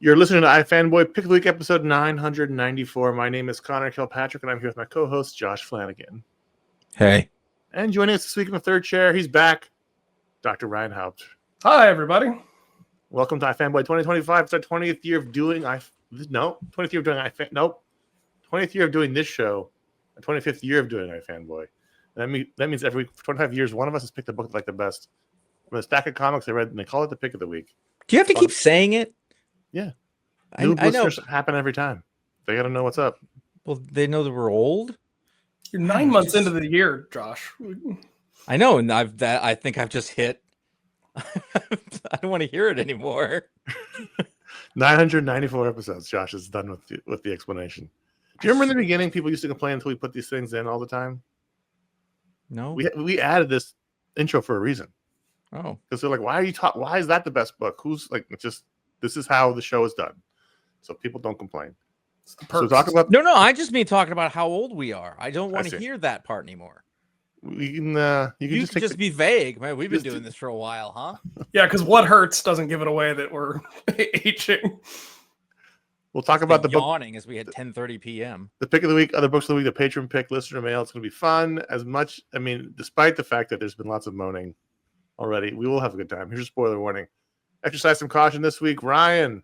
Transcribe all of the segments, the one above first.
You're listening to iFanboy Pick of the Week, episode 994. My name is Connor Kilpatrick, and I'm here with my co-host, Josh Flanagan. Hey. And joining us this week in the third chair, he's back, Dr. Ryan Haupt. Hi, everybody. Welcome to iFanboy 2025. It's our 20th year of doing 20th year of doing 20th year of doing this show, and 25th year of doing iFanboy. That means every 25 years, one of us has picked a book like the best. From a stack of comics I read, and they call it the pick of the week. Do you have to keep saying it? Yeah. New listeners happen every time. They got to know what's up. Well, they know that we're old. You're 9 months into the year, Josh. I know, and I think I've just hit. I don't want to hear it anymore. 994 episodes. Josh is done with the explanation. Do you remember in the beginning, people used to complain until we put these things in all the time? No. We added this intro for a reason. Oh, because they're like, why is that the best book? Who's like, this is how the show is done, so people don't complain. So talk about no. I just mean talking about how old we are. I don't want to hear that part anymore. We can you can just be vague. Man, we've been doing this for a while, huh? Yeah, because what hurts doesn't give it away that we're aging. We'll talk about the yawning as we had 10:30 p.m. The pick of the week, other books of the week, the Patron Pick, listener mail. It's going to be fun. Despite the fact that there's been lots of moaning already, we will have a good time. Here's a spoiler warning. Exercise some caution this week. Ryan,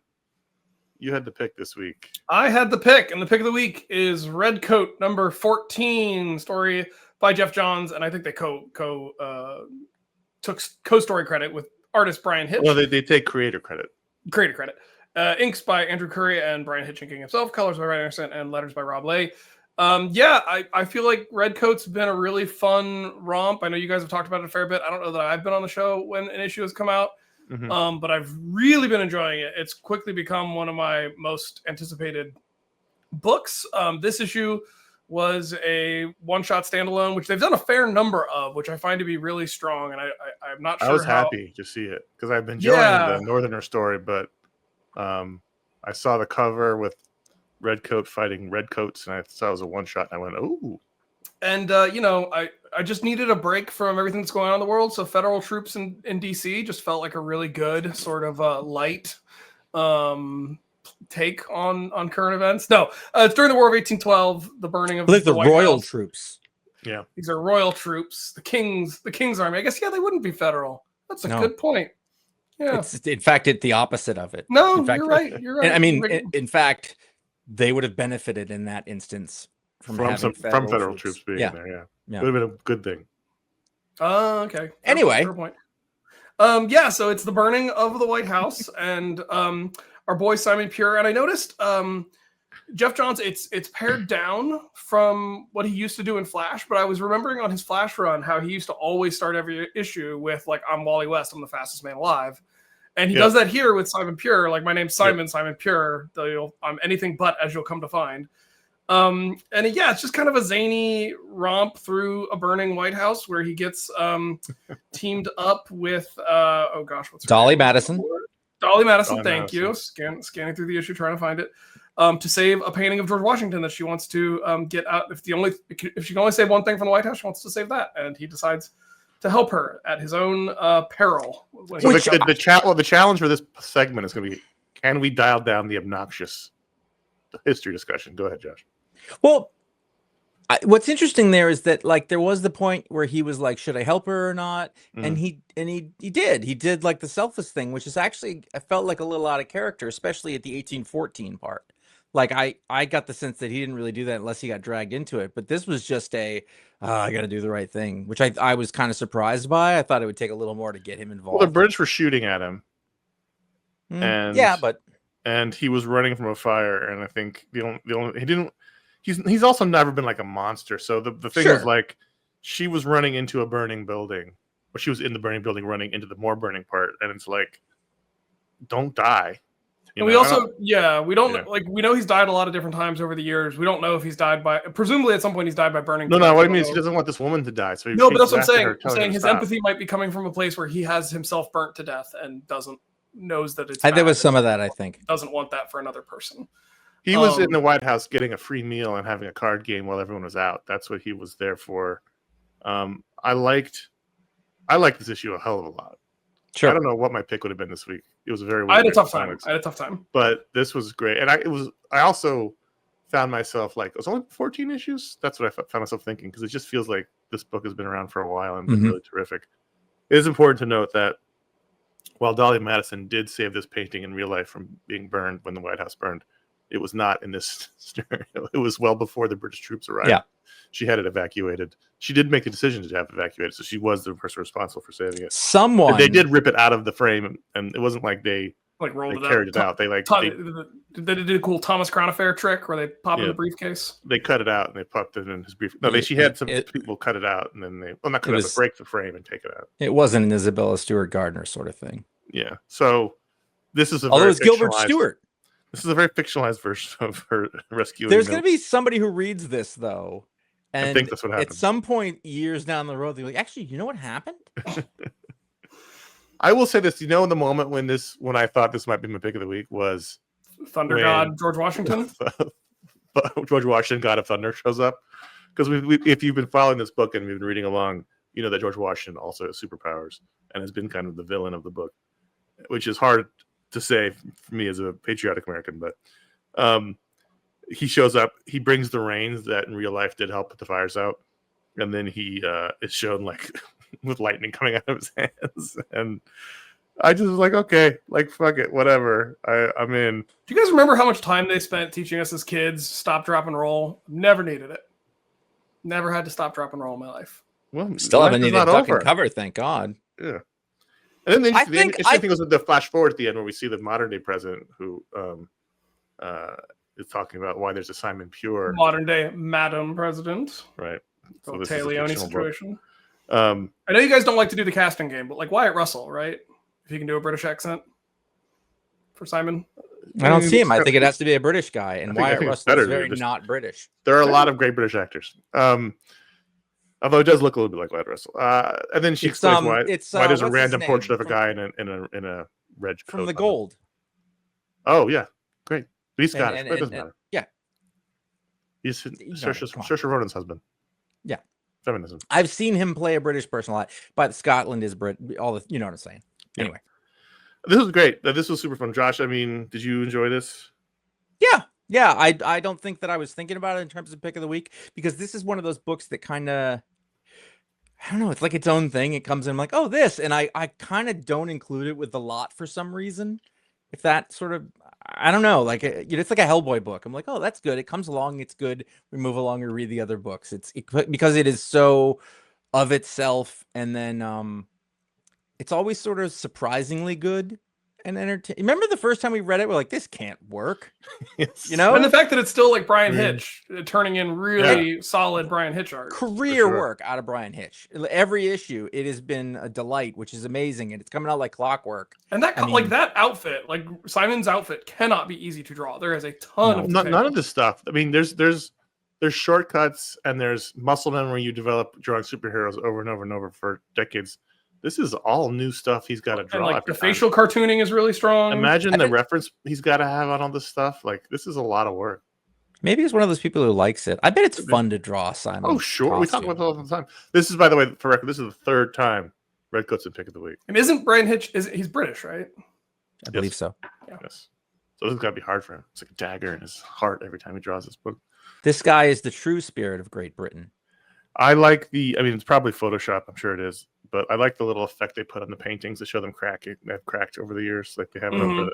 you had the pick this week. I had the pick, and the pick of the week is Redcoat number 14, story by Jeff Johns, and I think they took co-story credit with artist Brian Hitch. Well, they take creator credit. Inks by Andrew Curry and Brian Hitchinking himself, colors by Ryan Anderson, and letters by Rob Lay. I feel like Redcoat's been a really fun romp. I know you guys have talked about it a fair bit. I don't know that I've been on the show when an issue has come out. Mm-hmm. But I've really been enjoying it. It's quickly become one of my most anticipated books. This issue was a one-shot standalone, which they've done a fair number of, which I find to be really strong. And I'm not sure. I was happy to see it because I've been enjoying the Northerner story, but I saw the cover with Redcoat fighting Redcoats, and I saw it was a one-shot, and I went, "Ooh!" And I just needed a break from everything that's going on in the world. So federal troops in DC just felt like a really good sort of light take on current events. No, it's during the War of 1812, the burning of the White royal House. Troops. Yeah, these are royal troops, the king's army. I guess they wouldn't be federal. That's a good point. Yeah, it's in fact the opposite of it. No, in fact, you're right. And, I mean, in fact, they would have benefited in that instance from federal troops being there. Yeah, it would have been a good thing. Okay. Anyway, fair point. So it's the burning of the White House, and our boy Simon Pure. And I noticed Jeff Johns. It's pared down from what he used to do in Flash, but I was remembering on his Flash run how he used to always start every issue with like, "I'm Wally West. I'm the fastest man alive." And he does that here with Simon Pure. Like, my name's Simon Pure. I'm anything but, as you'll come to find. It's just kind of a zany romp through a burning White House where he gets teamed up with what's her Dolly name? Madison. Dolly Madison, thank you. Scanning through the issue, trying to find it. To save a painting of George Washington that she wants to get out. If she can only save one thing from the White House, she wants to save that, and he decides to help her at his own peril. So the challenge for this segment is going to be: can we dial down the obnoxious history discussion? Go ahead, Josh. Well, what's interesting there is that like there was the point where he was like, should I help her or not? And he did like the selfless thing, which is actually, I felt like a little out of character, especially at the 1814 part. Like I got the sense that he didn't really do that unless he got dragged into it. But this was just I got to do the right thing, which I was kind of surprised by. I thought it would take a little more to get him involved. Well, the British were shooting at him. And he was running from a fire, and I think he's also never been like a monster. So the thing was like, she was running into a burning building, or she was in the burning building running into the more burning part, and it's like, don't die. And we know he's died a lot of different times over the years. We don't know if he's died presumably at some point he's died by burning. No, what I mean is he doesn't want this woman to die. So but that's what I'm saying. I'm saying his empathy might be coming from a place where he has himself burnt to death and knows that it's there was some of that, I think. Doesn't want that for another person. He was in the White House getting a free meal and having a card game while everyone was out. That's what he was there for. I liked this issue a hell of a lot. Sure. I don't know what my pick would have been this week. It was a very. I had a weird tough week. time. But this was great, and I also found myself like, it was only 14 issues. That's what I found myself thinking, because it just feels like this book has been around for a while and been really terrific. It is important to note that while Dolly Madison did save this painting in real life from being burned when the White House burned, it was not in this scenario. It was well before the British troops arrived. Yeah. She had it evacuated. She did make the decision to have it evacuated, so she was the person responsible for saving it. They did rip it out of the frame, and it wasn't like they rolled carried it out. They did a cool Thomas Crown Affair trick where they pop in the briefcase. They cut it out and they popped it in his briefcase. No, she had some people cut it out, and then not cut it out, but break the frame and take it out. It wasn't an Isabella Stewart Gardner sort of thing. Yeah. So this is although it's Gilbert Stewart. This is a very fictionalized version of her rescuing. There's going to be somebody who reads this though, and I think that's what happened. At some point, years down the road, they're like, "Actually, you know what happened?" I will say this. You know, in the moment when I thought this might be my pick of the week was Thunder God George Washington. George Washington, God of Thunder, shows up, because if you've been following this book and we've been reading along, you know that George Washington also has superpowers and has been kind of the villain of the book, which is hard to say for me as a patriotic American. But he shows up. He brings the rains that in real life did help put the fires out, and then he is shown like with lightning coming out of his hands, and I just was like, okay, like fuck it, whatever. I'm in. Do you guys remember how much time they spent teaching us as kids stop, drop, and roll? Never needed it. Never had to stop, drop, and roll in my life. Well, still haven't needed duck and cover, thank God. Yeah. And then the interesting thing was with the flash forward at the end where we see the modern day president who is talking about why there's a Simon Pure. Modern day Madam President. Right. So this Leone situation. I know you guys don't like to do the casting game, but like Wyatt Russell, right? If you can do a British accent for Simon. I don't see him. I think it has to be a British guy, and Wyatt Russell is very not British. There are a lot of great British actors. Although it does look a little bit like Wyatt Russell. And then she explains why there's a random portrait of a guy in a red coat. From The Gold. Oh, yeah. Great. But he's Scottish. It doesn't matter. Yeah. He's Saoirse Ronan's husband. Yeah. Feminism. I've seen him play a British person a lot, but Scotland is Brit. You know what I'm saying. Anyway. This was great. This was super fun. Josh, I mean, did you enjoy this? Yeah. I don't think that I was thinking about it in terms of pick of the week, because this is one of those books that kind of, I don't know, it's like its own thing. It comes in like, oh, this, and I kind of don't include it with the lot for some reason. If that sort of, I don't know, like it's like a Hellboy book. I'm like, oh, that's good. It comes along, it's good. We move along and read the other books. Because it is so of itself, and then it's always sort of surprisingly good and entertaining. Remember the first time we read it, we're like, this can't work. Yes. You know? And the fact that it's still like Brian Hitch, turning in really solid Brian Hitch art. Career work out of Brian Hitch. Every issue, it has been a delight, which is amazing. And it's coming out like clockwork. And that that outfit, like Simon's outfit, cannot be easy to draw. There is a ton of none of this stuff. I mean, there's shortcuts and there's muscle memory you develop drawing superheroes over and over and over for decades. This is all new stuff he's got to draw. And like the facial cartooning is really strong. Imagine the reference he's got to have on all this stuff. Like, this is a lot of work. Maybe he's one of those people who likes it. I bet it's fun to draw, Simon. Oh, sure. We talk about it all the time. This is, by the way, for record, this is the third time Redcoat's been pick of the week. And isn't Brian Hitch, he's British, right? I believe so. Yeah. Yes. So this has got to be hard for him. It's like a dagger in his heart every time he draws this book. This guy is the true spirit of Great Britain. I like it's probably Photoshop. I'm sure it is. But I like the little effect they put on the paintings to show them they've cracked over the years. Like they have it over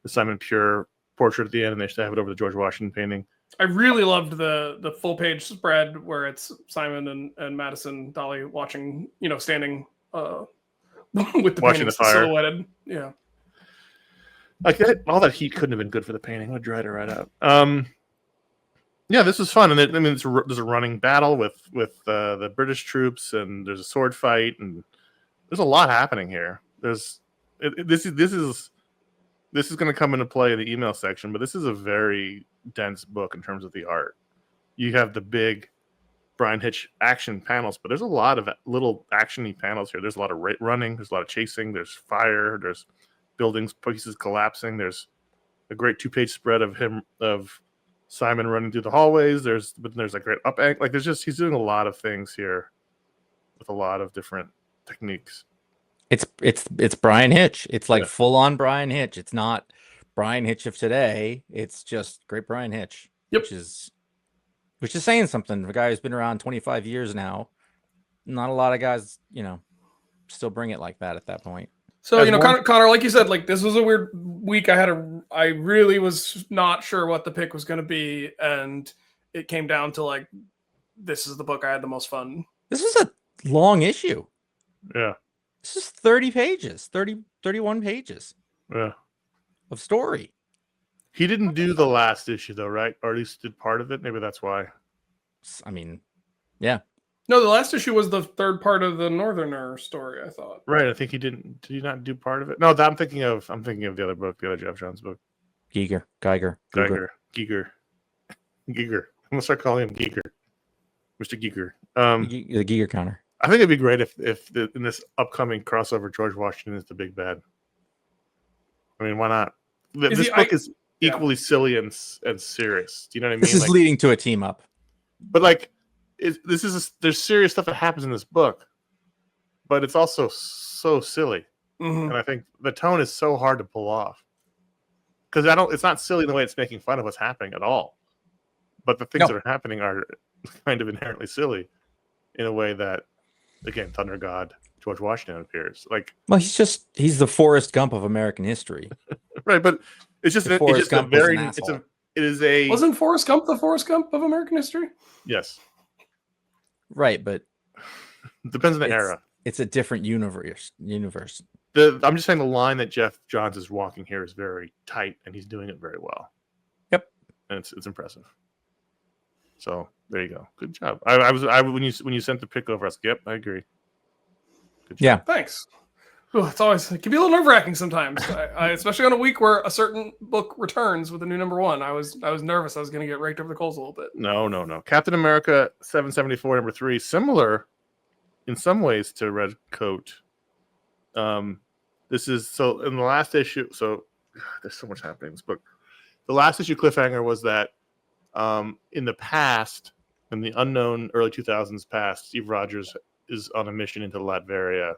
the Simon Pure portrait at the end, and they should have it over the George Washington painting. I really loved the full page spread where it's Simon and Madison, Dolly watching, standing with the watching the fire silhouetted. Yeah. Like that, all that heat couldn't have been good for the painting. It would dried it right out. Yeah, this was fun, and there's a running battle with the British troops, and there's a sword fight, and there's a lot happening here. This is going to come into play in the email section, but this is a very dense book in terms of the art. You have the big Brian Hitch action panels, but there's a lot of little actiony panels here. There's a lot of running, there's a lot of chasing, there's fire, there's buildings pieces collapsing. There's a great 2-page spread of Simon running through the hallways. There's a great up angle. Like he's doing a lot of things here with a lot of different techniques. It's Brian Hitch. It's like Yeah. full on Brian Hitch. It's not Brian Hitch of today. It's just great Brian Hitch. Yep. Which is saying something. The guy who's been around 25 years now. Not a lot of guys, still bring it like that at that point. So, Connor, like you said, like this was a weird week. I really was not sure what the pick was going to be. And it came down to like, this is the book I had the most fun. This is a long issue. Yeah. This is 30 pages, 31 pages. Yeah. Of story. He didn't do the last issue though, right? Or at least did part of it. Maybe that's why. I mean, yeah. No, the last issue was the third part of the Northerner story, I thought. Right. I think he didn't. Did he not do part of it? No, I'm thinking of the other book, the other Jeff Johns book. Geiger. Giger. I'm gonna start calling him Geiger. Mr. Geiger. The Geiger counter. I think it'd be great if in this upcoming crossover, George Washington is the big bad. I mean, why not? This book is equally silly and serious. Do you know what I mean? This is leading to a team up. But like, there's serious stuff that happens in this book, but it's also so silly, and I think the tone is so hard to pull off because it's not silly in the way it's making fun of what's happening at all, but the things that are happening are kind of inherently silly in a way that, again, Thunder God George Washington appears like. Well, he's the Forrest Gump of American history, right? But it's just wasn't Forrest Gump the Forrest Gump of American history? Yes. Right, but depends on the era. It's a different universe. I'm just saying the line that Jeff Johns is walking here is very tight, and he's doing it very well. Yep, and it's impressive. So there you go. Good job. When you sent the pick over, I was like, yep, I agree. Good job. Yeah, thanks. Ooh, it can be a little nerve-wracking sometimes, especially on a week where a certain book returns with a new #1. I was nervous I was going to get raked over the coals a little bit. No. Captain America 774 #3, similar in some ways to Redcoat. This is so in the last issue. So there's so much happening in this book. The last issue cliffhanger was that in the past, in the unknown early 2000s past, Steve Rogers is on a mission into Latveria.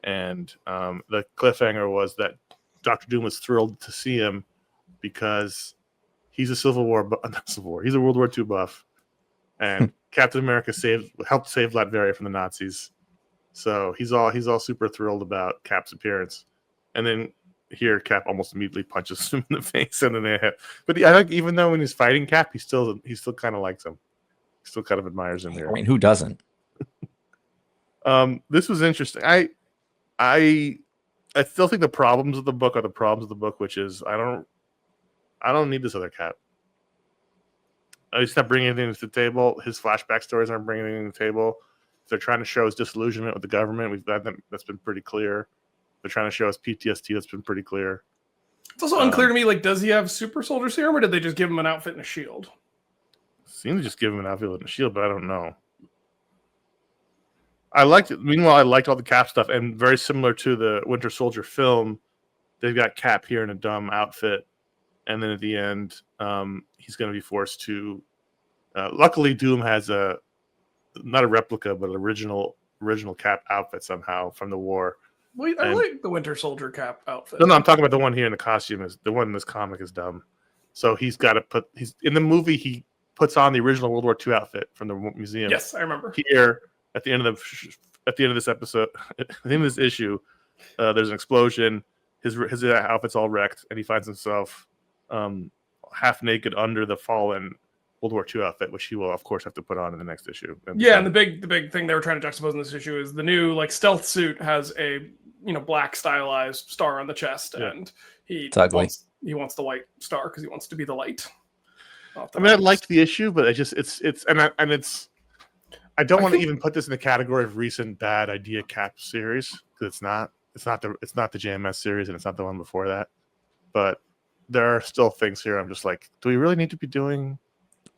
And the cliffhanger was that Dr. Doom was thrilled to see him because he's a Civil War, not Civil War. He's a World War II buff, and Captain America helped save Latveria from the Nazis. So he's all super thrilled about Cap's appearance. And then here, Cap almost immediately punches him in the face, and then but I think even though when he's fighting Cap, he still kind of likes him. He still kind of admires him here. I mean, who doesn't? This was interesting. I still think the problems of the book are the problems of the book, which is I don't need this other Cap. He's not bringing anything to the table. His flashback stories aren't bringing anything to the table. They're trying to show his disillusionment with the government. That's been pretty clear. They're trying to show us PTSD. That's been pretty clear. It's also unclear to me. Like, does he have super soldier serum, or did they just give him an outfit and a shield? Seems to just give him an outfit and a shield, but I don't know. I liked it. Meanwhile, I liked all the Cap stuff, and very similar to the Winter Soldier film, they've got Cap here in a dumb outfit, and then at the end, he's going to be forced to. Luckily, Doom has not a replica, but an original Cap outfit somehow from the war. Wait, I like the Winter Soldier Cap outfit. No, I'm talking about the one here in the costume. Is the one in this comic is dumb, so he's got to He's in the movie. He puts on the original World War II outfit from the museum. Yes, I remember. Here. At the end of this episode, at the end of this issue, there's an explosion. His outfit's all wrecked, and he finds himself half naked under the fallen World War II outfit, which he will, of course, have to put on in the next issue. And the big thing they were trying to juxtapose in this issue is the new stealth suit has a black stylized star on the chest, and he wants the white star because he wants to be the light. I mean, I liked the issue, but I don't want to even put this in the category of recent bad idea Cap series because it's not the JMS series and it's not the one before that. But there are still things here. I'm just like, do we really need to be doing?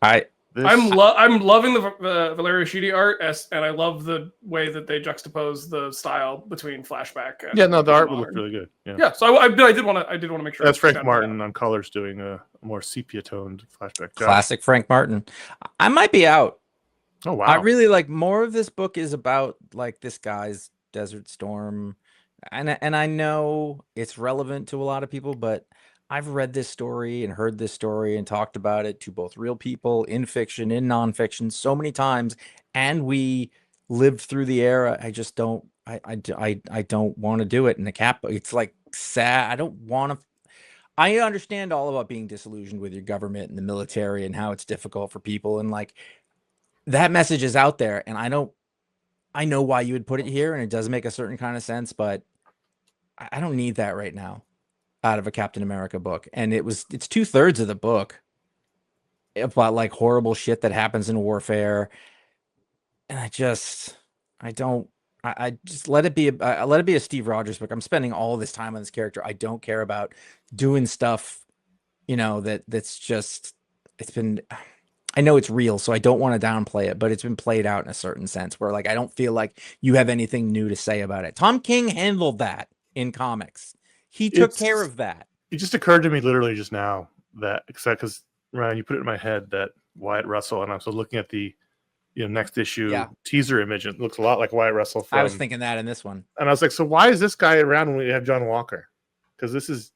I'm loving the Valerio Schiti art, and I love the way that they juxtapose the style between flashback. And the art would look really good. So I did want to make sure that's Frank Martin on colors doing a more sepia toned flashback. Classic Frank Martin. I might be out. Oh wow! I really like more of this book is about like this guy's Desert Storm And I know it's relevant to a lot of people, but I've read this story and heard this story and talked about it to both real people in fiction, in nonfiction, so many times, and we lived through the era. I just don't. I don't want to do it. And the cap, it's like sad. I don't want to. I understand all about being disillusioned with your government and the military and how it's difficult for people, and like that message is out there, and I know why you would put it here, and it does make a certain kind of sense, but I don't need that right now out of a Captain America book. And it's 2/3 of the book about like horrible shit that happens in warfare. And I just let it be a Steve Rogers book. I'm spending all this time on this character. I don't care about doing stuff, that's just, it's been, I know it's real, so I don't want to downplay it, but it's been played out in a certain sense where like I don't feel like you have anything new to say about it. Tom King handled that in comics. He took care of that. It just occurred to me literally just now that because Ryan, you put it in my head that Wyatt Russell, and I was looking at the next issue teaser image. It looks a lot like Wyatt Russell. I was thinking that in this one, and I was like, so why is this guy around when we have John Walker? Because this is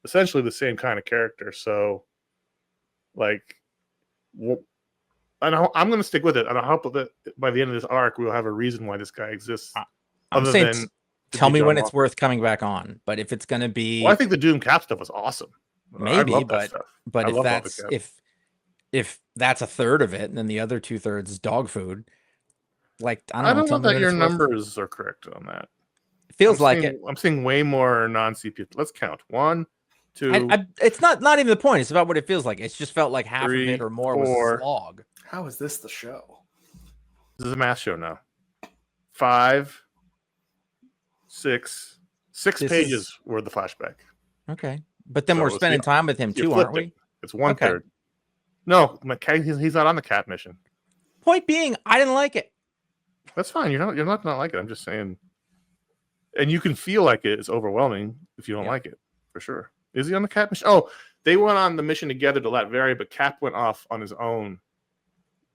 essentially the same kind of character. So, like, I'm going to stick with it, and I hope that by the end of this arc, we'll have a reason why this guy exists. I'm saying, tell me when it's worth coming back on. But if it's going to be, well, I think the Doom Cap stuff was awesome. Maybe, but if that's a third of it, and then the other 2/3 is dog food, like I don't know that your numbers are correct on that. It feels like it. I'm seeing way more non-CP. Let's count 1, 2. It's not even the point. It's about what it feels like. It's just felt like half 3, of it or more 4. was a slog. How is this the show? This is a math show now. 5, 6 pages were the flashback. Okay, but then we're spending time with him too, aren't we? It's 1/3. No, he's not on the cat mission. Point being, I didn't like it. That's fine. You're not like it. I'm just saying, and you can feel like it's overwhelming if you don't like it, for sure. Is he on the cat mission? Oh, they went on the mission together to Latveria, but Cap went off on his own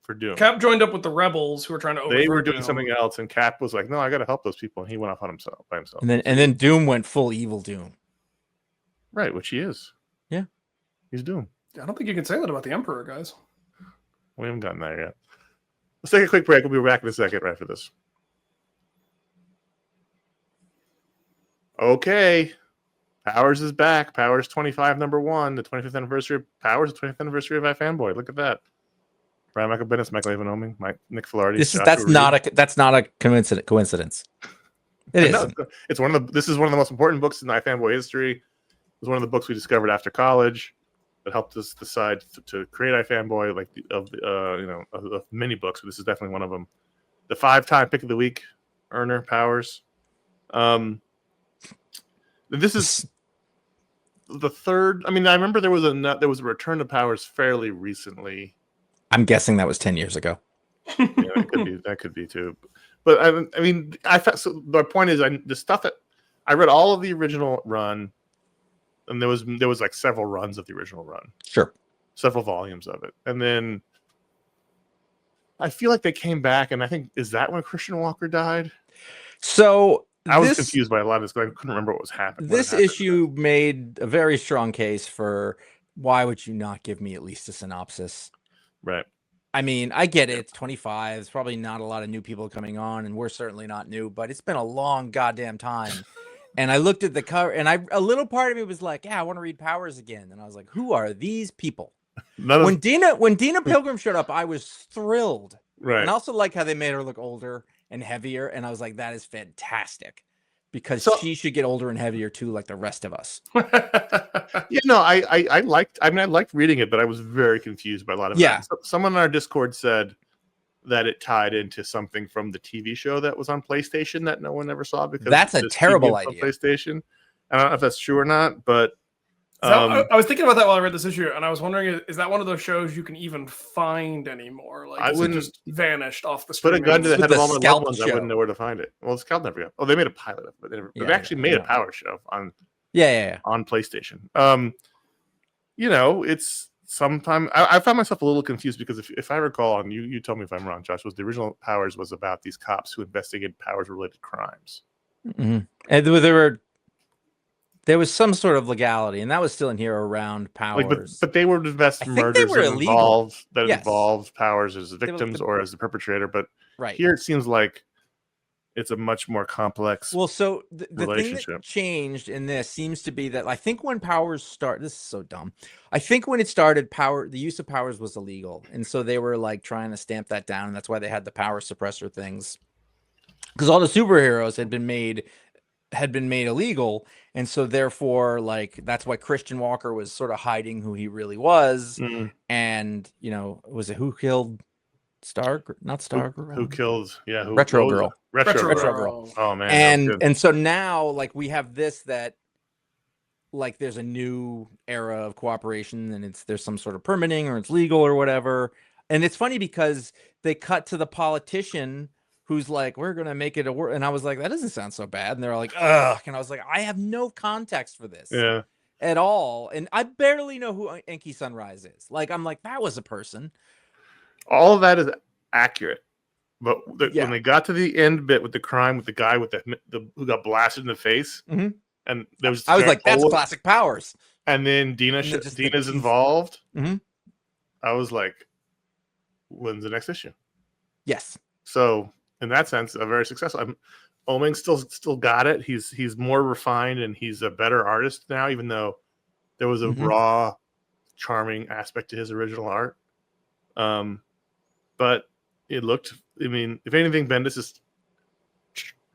for Doom. Cap joined up with the rebels who were trying to overthrow They were doing Doom. something else, and Cap was like, "No, I got to help those people," and he went off on by himself. And then Doom went full evil Doom. Right, which he is. Yeah, he's Doom. I don't think you can say that about the Emperor, guys. We haven't gotten there yet. Let's take a quick break. We'll be back in a second right after this. Okay. Powers is back. Powers 25, #1, the 25th anniversary of Powers, the 25th anniversary of iFanboy. Look at that. Brian Michael Bendis, Michael Avanoming, Nick Filardi. That's not a coincidence. It is. It's this is one of the most important books in iFanboy history. It was one of the books we discovered after college that helped us decide to create iFanboy, of many books. But this is definitely one of them. The 5-time pick of the week earner, Powers. This is the third. I mean, I remember there was a return to Powers fairly recently. I'm guessing that was 10 years ago. Yeah, that could be too. But I mean, so my point is, the stuff that I read all of the original run, and there was like several runs of the original run. Sure. Several volumes of it, and then I feel like they came back, and I think is that when Christian Walker died? So I was confused by a lot of this because I couldn't remember what was happening. This issue made a very strong case for why would you not give me at least a synopsis? Right. I mean, I get it. It's 25. There's probably not a lot of new people coming on, and we're certainly not new, but it's been a long goddamn time. And I looked at the cover, and a little part of me was like, yeah, I want to read Powers again. And I was like, who are these people? When Dina Pilgrim showed up, I was thrilled. Right. And I also like how they made her look older and heavier. And I was like, that is fantastic. Because she should get older and heavier too, like the rest of us. I liked reading it, but I was very confused by a lot of it. Yeah. Someone on our Discord said that it tied into something from the TV show that was on PlayStation that no one ever saw because that's a terrible idea. PlayStation. I don't know if that's true or not, but I was thinking about that while I read this issue, and I was wondering, is that one of those shows you can even find anymore? Like, I wouldn't just vanished off the screen. Put a gun to the head of all my loved ones, I wouldn't know where to find it. Well, Scalp never got. Oh, they made a pilot of it, but they actually made a Power show on on PlayStation. It's sometimes I found myself a little confused because if I recall, and you tell me if I'm wrong, Josh, was the original Powers was about these cops who investigated Powers related crimes. And there was some sort of legality, and that was still in here around Powers. But they were the best I think they murders were that illegal. involved Powers as the They were victims or as the perpetrator. But right here it seems like it's a much more complex. Well, so the thing relationship. that changed in this seems to be that I think when Powers started, this is so dumb. I think when it started, the use of Powers was illegal, and so they were like trying to stamp that down, and that's why they had the power suppressor things, because all the superheroes had been made illegal, and so therefore, like, that's why Christian Walker was sort of hiding who he really was, and was it who killed not Star Girl? Who killed? Yeah, Retro Girl. Retro Girl. Oh man. And so now, like, we have this that, like, there's a new era of cooperation, and there's some sort of permitting, or it's legal or whatever. And it's funny because they cut to the politician who's like, "We're gonna make it a work," and I was like, "That doesn't sound so bad." And they're like, "Ugh," and I was like, "I have no context for this." Yeah. At all, and I barely know who Enki Sunrise is. Like, I'm like, that was a person. All of that is accurate, but when they got to the end bit with the crime with the guy with the who got blasted in the face, and there was I was like, that's classic Powers. And then Dina's involved. I was like, when's the next issue? Yes. So in that sense, a very successful. Oming still got it. He's more refined and he's a better artist now, even though there was a raw, charming aspect to his original art. But it looked, I mean, if anything, Bendis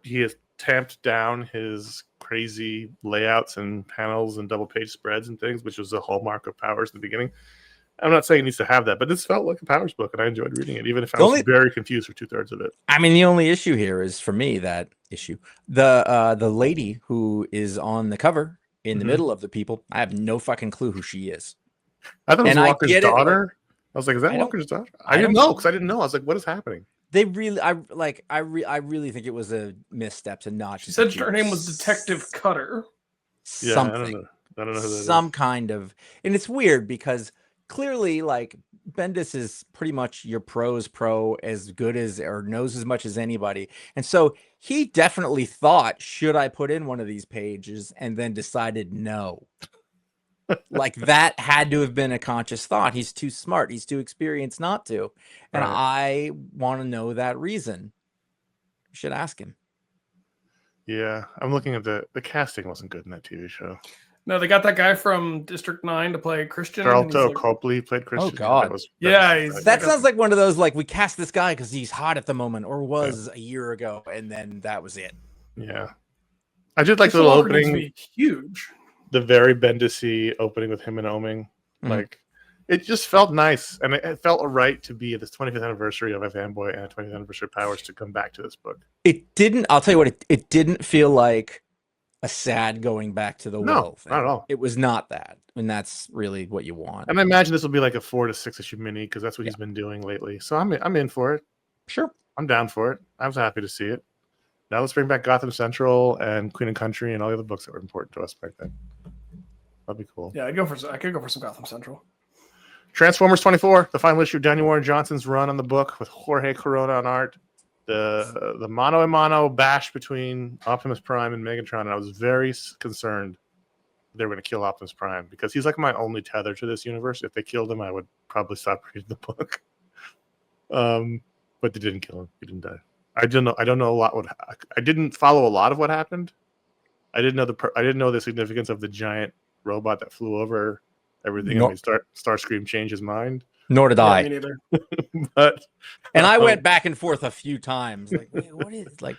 he has tamped down his crazy layouts and panels and double page spreads and things, which was a hallmark of Powers in the beginning. I'm not saying it needs to have that, but this felt like a Powers book, and I enjoyed reading it, even if I was very confused for 2/3 of it. I mean, the only issue here is, for me, the lady who is on the cover in the middle of the people. I have no fucking clue who she is. I thought it was Walker's daughter. I was like, is that Walker's daughter? I didn't know, because I didn't know. I was like, what is happening? They really, I really think it was a misstep to not. She said her name was Detective Cutter. Something. I don't know who that Some kind of, and it's weird because clearly, like, Bendis is pretty much your pro's pro, as good as, or knows as much as anybody, and so he definitely thought, should I put in one of these pages, and then decided no. Like, that had to have been a conscious thought. He's too smart. He's too experienced not to. And I want to know that reason. You should ask him. Yeah, I'm looking at the casting wasn't good in that TV show. No, they got that guy from District 9 to play Christian. Carlton Copley played Christian. Oh, God. That sounds like one of those, like, we cast this guy because he's hot at the moment, or was a year ago, and then that was it. Yeah. I did like the little opening. Huge. The very Bendis-y opening with him and Oming. Like, it just felt nice, and it felt right to be at this 25th anniversary of iFanboy and 20th anniversary of Powers to come back to this book. It didn't, I'll tell you what, it didn't feel like a sad going back to the Will thing. Not at all. It was not that, and that's really what you want. And I imagine this will be like a 4 to 6 issue mini, because that's what he's been doing lately. So I'm in for it. Sure. I'm down for it. I was happy to see it. Now let's bring back Gotham Central and Queen and Country and all the other books that were important to us back then. That'd be cool. Yeah, I could go for some Gotham Central. Transformers 24, the final issue of Daniel Warren Johnson's run on the book with Jorge Corona on art. The mano-a-mano bash between Optimus Prime and Megatron, and I was very concerned they were going to kill Optimus Prime, because he's like my only tether to this universe. If they killed him, I would probably stop reading the book. But they didn't kill him. He didn't die. I don't know a lot. I didn't follow a lot of what happened. I didn't know the significance of the giant robot that flew over everything and made Starscream change his mind. Nor did I. Me neither. And I went back and forth a few times. Like, wait, what is, like,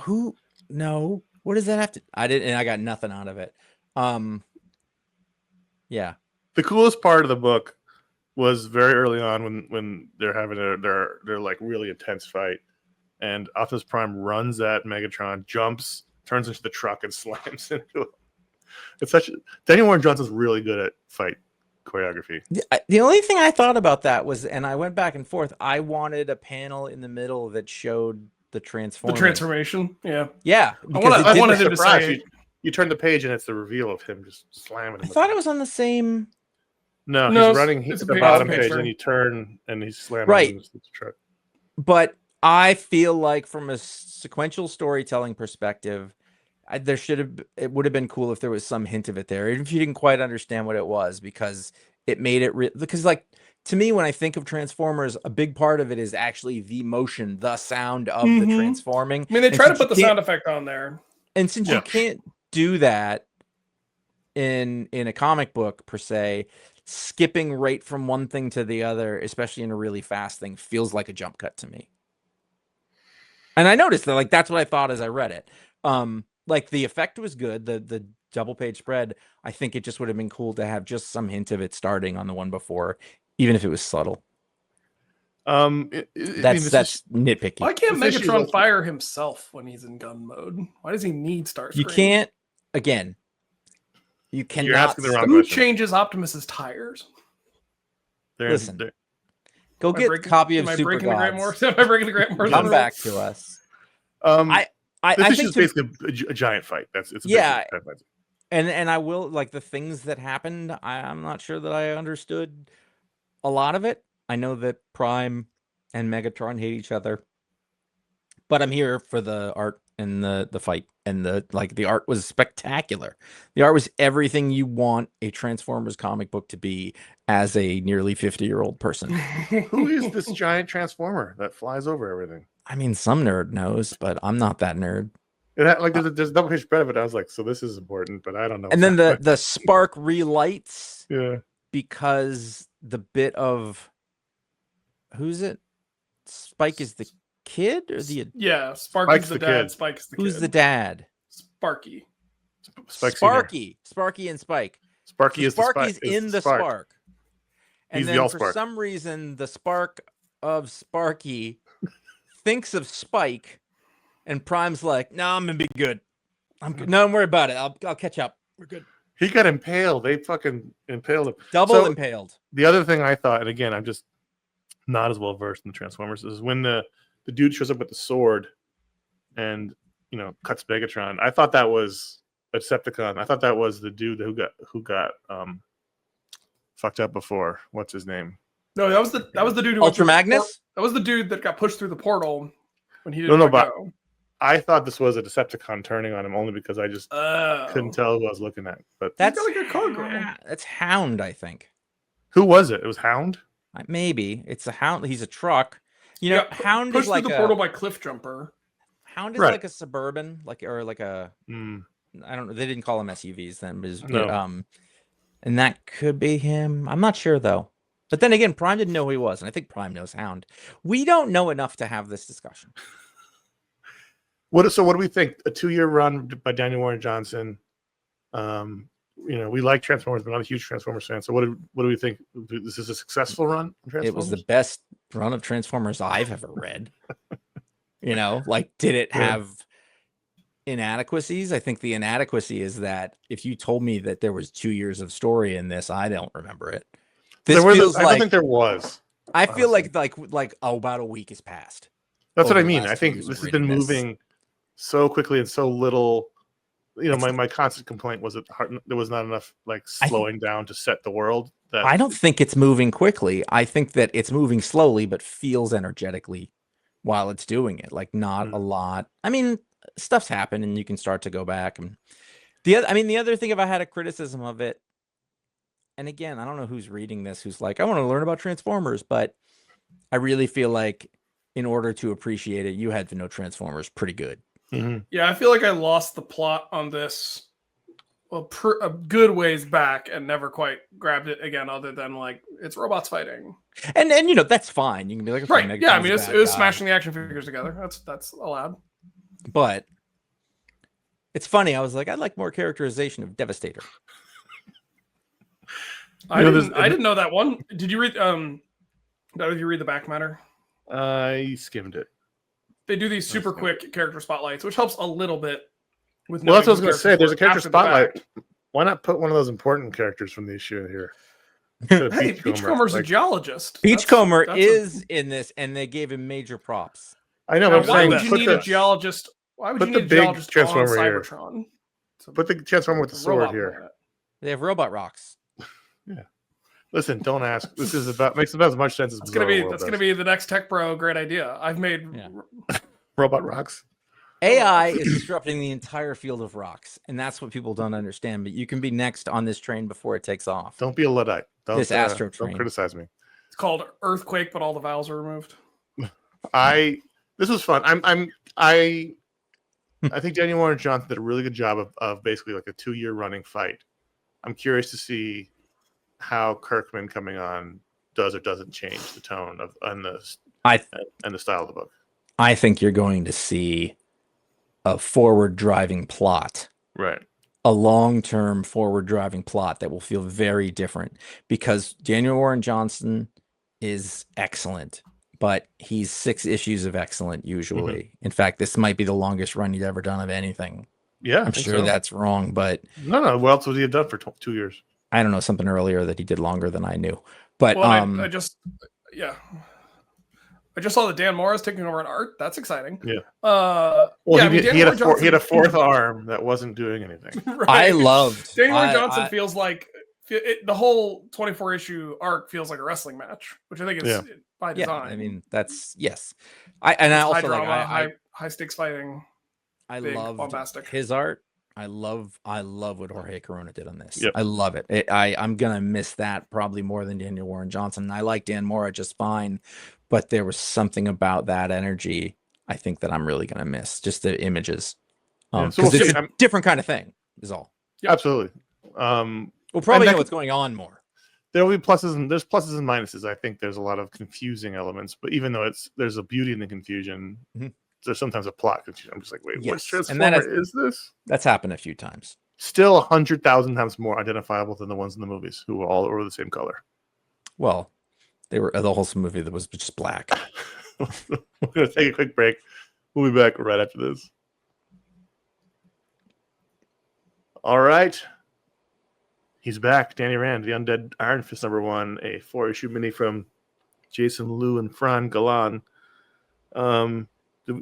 who? No, what does that have to? I didn't, and I got nothing out of it. Yeah. The coolest part of the book was very early on when they're having their like really intense fight, and Optimus Prime runs at Megatron, jumps, turns into the truck, and slams into it. It's Daniel Warren Johnson's really good at fight choreography. The only thing I thought about that was, and I went back and forth, I wanted a panel in the middle that showed the transformation. Yeah. I wanted him to say, you turn the page and it's the reveal of him just slamming. I thought it was on the same. No, he's running at the bottom page, and you turn and he's slamming into the truck. But I feel like from a sequential storytelling perspective, it would have been cool if there was some hint of it there, even if you didn't quite understand what it was, because it made it because like to me, when I think of Transformers, a big part of it is actually the motion, the sound of the transforming. I mean, they And try to since put you the can't- sound effect on there. And since you can't do that in a comic book per se, skipping right from one thing to the other, especially in a really fast thing, feels like a jump cut to me. And I noticed that, like, that's what I thought as I read it. Like the effect was good, the double page spread. I think it just would have been cool to have just some hint of it starting on the one before, even if it was subtle. That's nitpicky. Why can't Megatron fire himself when he's in gun mode? Why does he need Starscream? You can't. Again, you cannot. You're asking the wrong Who question. changes Optimus's tires? Listen, go get a copy of Super Gods. Am I breaking the Grant Morrison? Come back to us. This is basically a giant fight. It's a giant fight. And I will, like, the things that happened, I'm not sure that I understood a lot of it. I know that Prime and Megatron hate each other, but I'm here for the art and the fight, and the art was spectacular. The art was everything you want a Transformers comic book to be as a nearly 50-year-old person. Who is this giant Transformer that flies over everything? I mean, some nerd knows, but I'm not that nerd. There's a double page spread of it. I was like, so this is important, but I don't know. And then the spark relights. Yeah. Because the bit of who's it? Spike is the kid or the Sparky's the dad. Kid. Spike is the kid. Who's the dad? Sparky. Sparky and Spike. Sparky's in the spark. And he's then the all for spark. some reason, the spark of Sparky thinks of Spike, and Prime's like, "No, I'm gonna be good. I'm good. No, don't worry about it. I'll catch up. We're good." He got impaled. They fucking impaled him. Double impaled. The other thing I thought, and again, I'm just not as well versed in the Transformers, is when the dude shows up with the sword and cuts Megatron. I thought that was a Decepticon. I thought that was the dude who got fucked up before. What's his name? No, that was the dude who Ultra Magnus. That was the dude that got pushed through the portal when he didn't go. I thought this was a Decepticon turning on him only because I just couldn't tell who I was looking at. But that's like a cargo. That's Hound, I think. Who was it? It was Hound? Maybe. It's a Hound. He's a truck. Hound pushed is like through the portal by Cliff Jumper. Hound is like a Suburban, like a I don't know. They didn't call them SUVs then, but and that could be him. I'm not sure though. But then again, Prime didn't know who he was, and I think Prime knows Hound. We don't know enough to have this discussion. So what do we think? A 2-year run by Daniel Warren Johnson. We like Transformers, but I'm not a huge Transformers fan. So what do we think? This is a successful run? It was the best run of Transformers I've ever read. Did it have inadequacies? I think the inadequacy is that if you told me that there was 2 years of story in this, I don't remember it. I don't think there was. I feel like about a week has passed. That's what I mean. I think this has been moving so quickly and so little. My constant complaint was that there was not enough slowing down to set the world. I don't think it's moving quickly. I think that it's moving slowly, but feels energetically while it's doing it. Not a lot. I mean, stuff's happened, and you can start to go back. And the other thing, if I had a criticism of it, and again, I don't know who's reading this, who's like, I want to learn about Transformers, but I really feel like in order to appreciate it, you had to know Transformers pretty good. Mm-hmm. Yeah, I feel like I lost the plot on this a good ways back and never quite grabbed it again, other than it's robots fighting. And that's fine. You can be like, right? Yeah, I mean, it was smashing the action figures together. That's allowed. But it's funny. I was like, I'd like more characterization of Devastator. I didn't know that one. Did you read? Did you read the back matter? I skimmed it. They do these super quick character spotlights, which helps a little bit. That's what I was going to say. There's a character spotlight. Why not put one of those important characters from the issue in here? Hey, Beachcomber's a geologist. Beachcomber is in this, and they gave him major props. I know. Why would you need a geologist? Why would you need a geologist on Cybertron? Put the Transformer with the sword here. They have robot rocks. Yeah. Listen, don't ask. This is about makes about as much sense as That's Bizarro World gonna does. be the next tech bro. Great idea. I've made. Yeah. Robot rocks. AI is disrupting the entire field of rocks, and that's what people don't understand. But you can be next on this train before it takes off. Don't be a Luddite. This Astro train. Don't criticize me. It's called Earthquake, but all the vowels are removed. This was fun. I think Daniel Warren Johnson did a really good job of basically like a 2-year running fight. I'm curious to see how Kirkman coming on does or doesn't change the tone of and the style of the book. I think you're going to see a forward driving plot. Right. A long-term forward driving plot that will feel very different because Daniel Warren Johnson is excellent, but he's 6 issues of excellent usually. Mm-hmm. In fact, this might be the longest run he's ever done of anything. Yeah, I'm sure that's wrong, but no. What else would he have done for 2 years? I don't know, something earlier that he did longer than I knew. But well, I just saw that Dan Moore is taking over an art. That's exciting. Yeah. He had a 4th arm that wasn't doing anything. Right. I loved Daniel Warren Johnson feels like the whole 24 issue arc feels like a wrestling match, which I think is by design. I mean, that's yes. I also high drama, like high stakes fighting. I love his art. I love what Jorge Corona did on this. Yep. I love it. I'm gonna miss that probably more than Daniel Warren Johnson. I like Dan Mora just fine, but there was something about that energy I think that I'm really gonna miss. Just the images, because it's a different kind of thing. Is all. Yeah, absolutely. We'll probably know what's going on more. There will be pluses and minuses. I think there's a lot of confusing elements, but even though there's a beauty in the confusion. Mm-hmm. There's sometimes a plot confusion. I'm just like, wait, which Transformer is this? That's happened a few times. Still 100,000 times more identifiable than the ones in the movies, who were the same color. Well, they were the whole movie that was just black. We're gonna take a quick break. We'll be back right after this. All right, he's back. Danny Rand, the Undead Iron Fist #1, a 4-issue mini from Jason Liu and Fran Galan.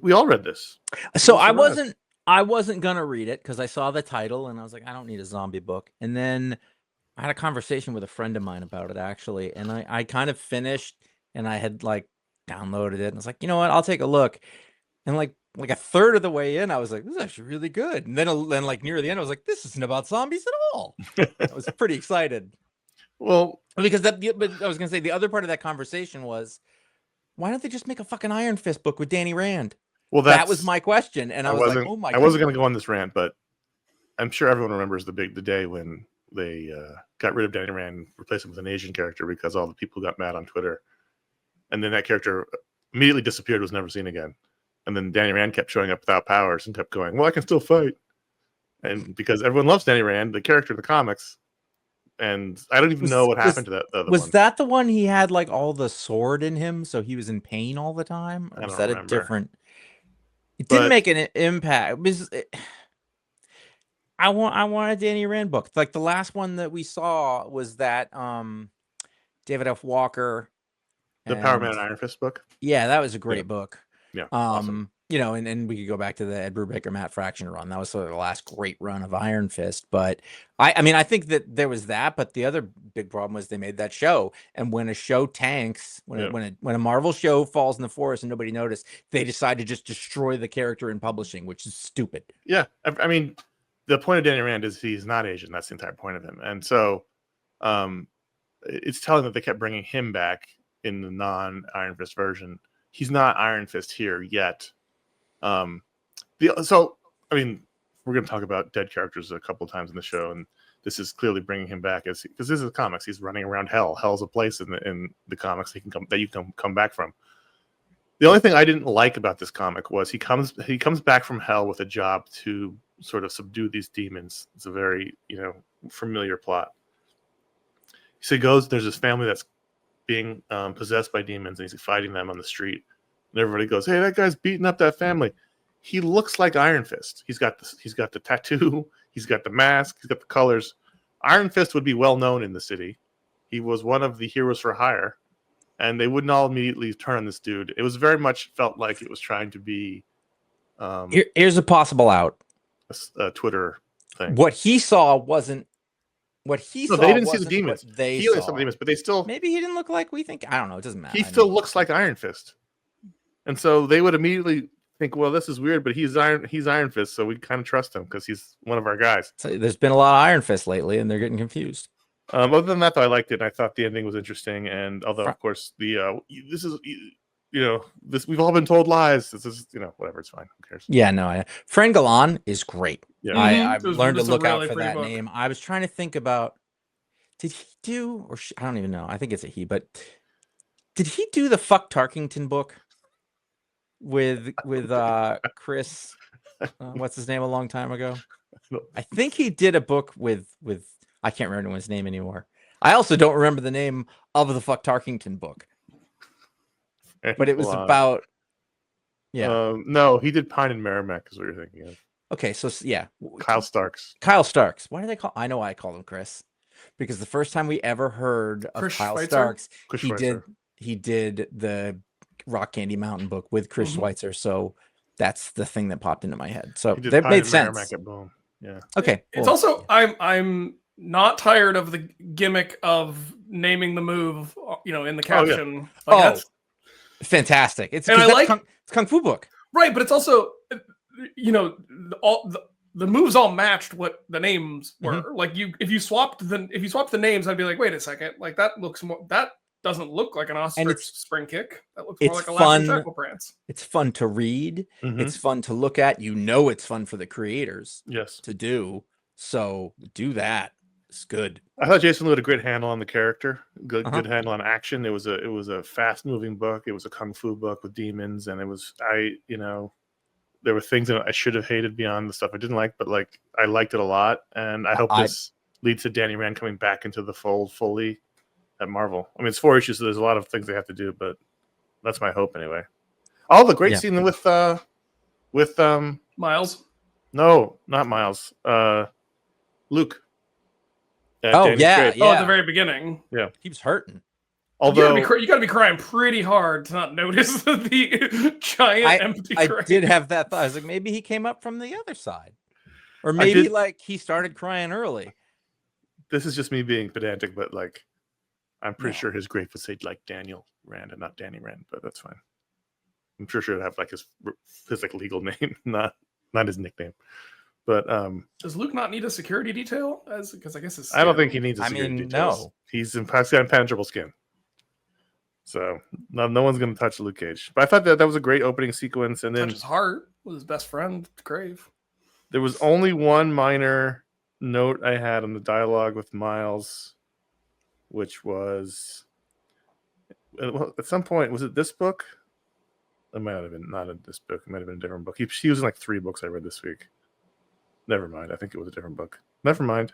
We all read this. So I wasn't gonna read it because I saw the title and I was like, I don't need a zombie book. And then I had a conversation with a friend of mine about it actually, and I kind of finished and I had like downloaded it and I was like, you know what, I'll take a look. And like a third of the way in, I was like, this is actually really good. And then like near the end, I was like, this isn't about zombies at all. I was pretty excited. Well, because but I was gonna say the other part of that conversation was, why don't they just make a fucking Iron Fist book with Danny Rand? Well, that was my question, and I was like, "Oh my!" I wasn't going to go on this rant, but I'm sure everyone remembers the day when they got rid of Danny Rand, and replaced him with an Asian character because all the people got mad on Twitter, and then that character immediately disappeared, was never seen again, and then Danny Rand kept showing up without powers and kept going, "Well, I can still fight," and because everyone loves Danny Rand, the character in the comics. And I don't even know what happened to that other one. Was that the one he had like all the sword in him, so he was in pain all the time? Or was that a different? It didn't make an impact. I want a Danny Rand book. Like the last one that we saw was that David F. Walker, the Power Man and Iron Fist book. Yeah, that was a great book. Yeah, awesome. You know, and we could go back to the Ed Brubaker, Matt Fraction run. That was sort of the last great run of Iron Fist. But I mean, I think that there was that. But the other big problem was they made that show, and when a show tanks, when a Marvel show falls in the forest and nobody noticed, they decide to just destroy the character in publishing, which is stupid. Yeah, I mean, the point of Danny Rand is he's not Asian. That's the entire point of him, and so it's telling that they kept bringing him back in the non-Iron Fist version. He's not Iron Fist here yet. So I mean, we're going to talk about dead characters a couple of times in the show, and this is clearly bringing him back because this is comics. He's running around hell. Hell's a place in the comics that you can come back from. The only thing I didn't like about this comic was he comes back from hell with a job to sort of subdue these demons. It's a very familiar plot. So he goes. There's this family that's being possessed by demons, and he's fighting them on the street. And everybody goes, "Hey, that guy's beating up that family." He looks like Iron Fist. He's got the tattoo. He's got the mask. He's got the colors. Iron Fist would be well known in the city. He was one of the heroes for hire, and they wouldn't all immediately turn on this dude. It was very much felt like it was trying to be. Here's a possible out. A Twitter thing. What he saw wasn't what he No, saw they didn't see the wasn't demons. what they He only saw. saw the demons, but they still. Maybe he didn't look like we think. I don't know. It doesn't matter. He still looks like Iron Fist, and so they would immediately think, "Well, this is weird," but he's Iron Fist, so we kind of trust him because he's one of our guys. So there's been a lot of Iron Fist lately, and they're getting confused. Other than that, though, I liked it. And I thought the ending was interesting, and although, of course, this is this we've all been told lies. This is whatever. It's fine. Who cares? Yeah, no. Fran Galan is great. Yeah. I've It was learned to just a look out really for pretty that book. name. I was trying to think about, did he do, or I don't even know. I think it's a he, but did he do the Fuck Tarkington book with Chris? What's his name? A long time ago. I think he did a book with I can't remember his name anymore. I also don't remember the name of the Fuck Tarkington book, but it was about. Yeah. No, he did Pine and Merrimack, is what you're thinking of. Okay, so yeah, Kyle Starks. Kyle Starks. Why do they call? I know I call him Chris, because the first time we ever heard of Chris Kyle Schweitzer? Starks, Chris he Schweitzer. did the Rock Candy Mountain book with Chris Mhm. Schweitzer. So that's the thing that popped into my head. So He did that Pine made and Merrimack sense. at Boom. Yeah. Okay, It's well, also I'm not tired of the gimmick of naming the move, in the caption. Oh, That's fantastic! It's And I like- it's Kung Fu book. right, but it's also all the moves all matched what the names were. Mm-hmm. Like if you swapped the names, I'd be like, wait a second, like that doesn't look like an ostrich spring kick. That looks more it's like a fun. Latin jackal prance. It's fun to read. Mhm. It's fun to look at. It's fun for the creators Yes. to do. So do that. It's good. I thought Jason Lee had a great handle on the character. Good Uh-huh. handle on action. It was a fast moving book. It was a kung fu book with demons, and there were things that I should have hated beyond the stuff I didn't like, but like I liked it a lot, and I hope this leads to Danny Rand coming back into the fold fully at Marvel. I mean, it's 4 issues, so there's a lot of things they have to do, but that's my hope anyway. Oh, the great scene with Miles. no, not Miles. Luke. Oh, Danny's yeah, grave. Oh, at the very beginning. He was hurting. Although you gotta be crying pretty hard to not notice the giant empty I grave. did have that thought. I was like, maybe he came up from the other side, or maybe like he started crying early. this is just me being pedantic, but like I'm pretty sure his grave would say like Daniel Rand and not Danny Rand, but that's fine. I'm sure it'd have like his like legal name, not his nickname. But Does Luke not need a security detail? Because I guess it's. I don't think he needs a I security mean, details. no. He's got impenetrable skin. So no one's going to touch Luke Cage. But I thought that was a great opening sequence. And then touch his heart with his best friend, Grave. there was only one minor note I had on the dialogue with Miles, which was at some point, was it this book? It might have been not in this book. It might have been a different book. He was in like 3 books I read this week. Never mind. I think it was a different book. Never mind.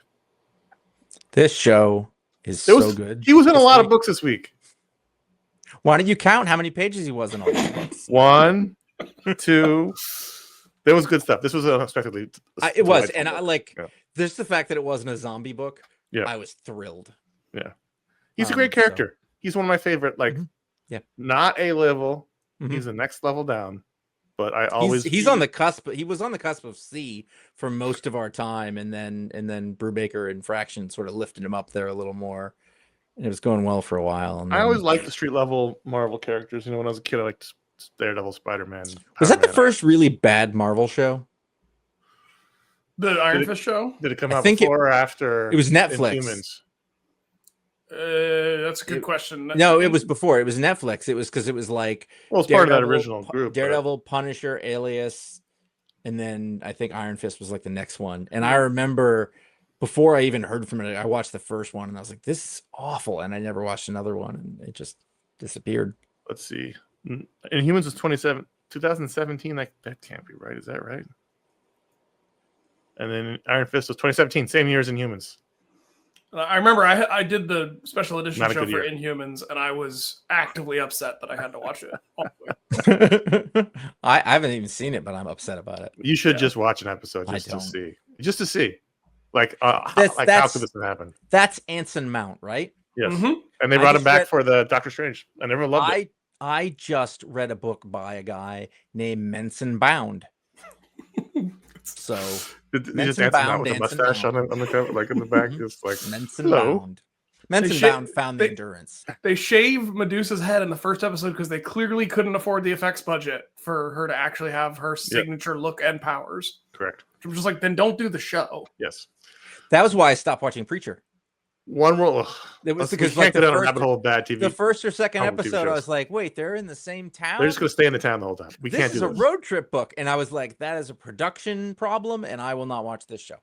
This show is so good. He was in a lot of books this week. Why did you count how many pages he was in all these books? 1, 2. There was good stuff. This was unexpectedly. It was, and book. I like Yeah. just the fact that it wasn't a zombie book. Yeah. I was thrilled. Yeah, he's a great character. He's one of my favorite. Like, not A level. Mhm. He's the next level down. But I he's on the cusp. He was on the cusp of C for most of our time, and then Brubaker and Fraction sort of lifted him up there a little more, and it was going well for a while. And I then, always liked the street level Marvel characters. When I was a kid, I liked Daredevil, Spider-Man. was that the Power Man. first really bad Marvel show? The Iron Fist show? Did it come I out think before or after? It was Netflix. Inhumans? That's a good question. No, it was before. It was Netflix. It was because it was like Well, it's part of that original group. Daredevil, Punisher, Alias, and then I think Iron Fist was like the next one. And I remember before I even heard from it, I watched the first one and I was like, "This is awful," and I never watched another one, and it just disappeared. Let's see. Inhumans was 2017. That can't be right. Is that right? And then Iron Fist was 2017. Same year as Inhumans. I remember I did the special edition Not a show good for year. Inhumans, and I was actively upset that I had to watch it. I haven't even seen it, but I'm upset about it. You should just watch an episode just to see, like how could this have happened? That's Anson Mount, right? Yes, Mhm. and they brought him back for the Doctor Strange, and everyone loved it. I just read a book by a guy named Menson Bound. So He just Menson answered that bound, with a Anson mustache on bound. the cover, like in the back, Mhm. just like Menson hello. bound. Menson sha- bound found the they- endurance. They shave Medusa's head in the first episode because they clearly couldn't afford the effects budget for her to actually have her signature look and powers. Correct. I'm just like, then don't do the show. Yes. That was why I stopped watching Preacher. One world. It was We because can't like go the down a first, rabbit hole of bad TV. the first or second TV episode, I shows. was like, wait, they're in the same town. They're just going to stay in the town the whole time. We This can't is do a this. road trip book, and I was like, that is a production problem, and I will not watch this show.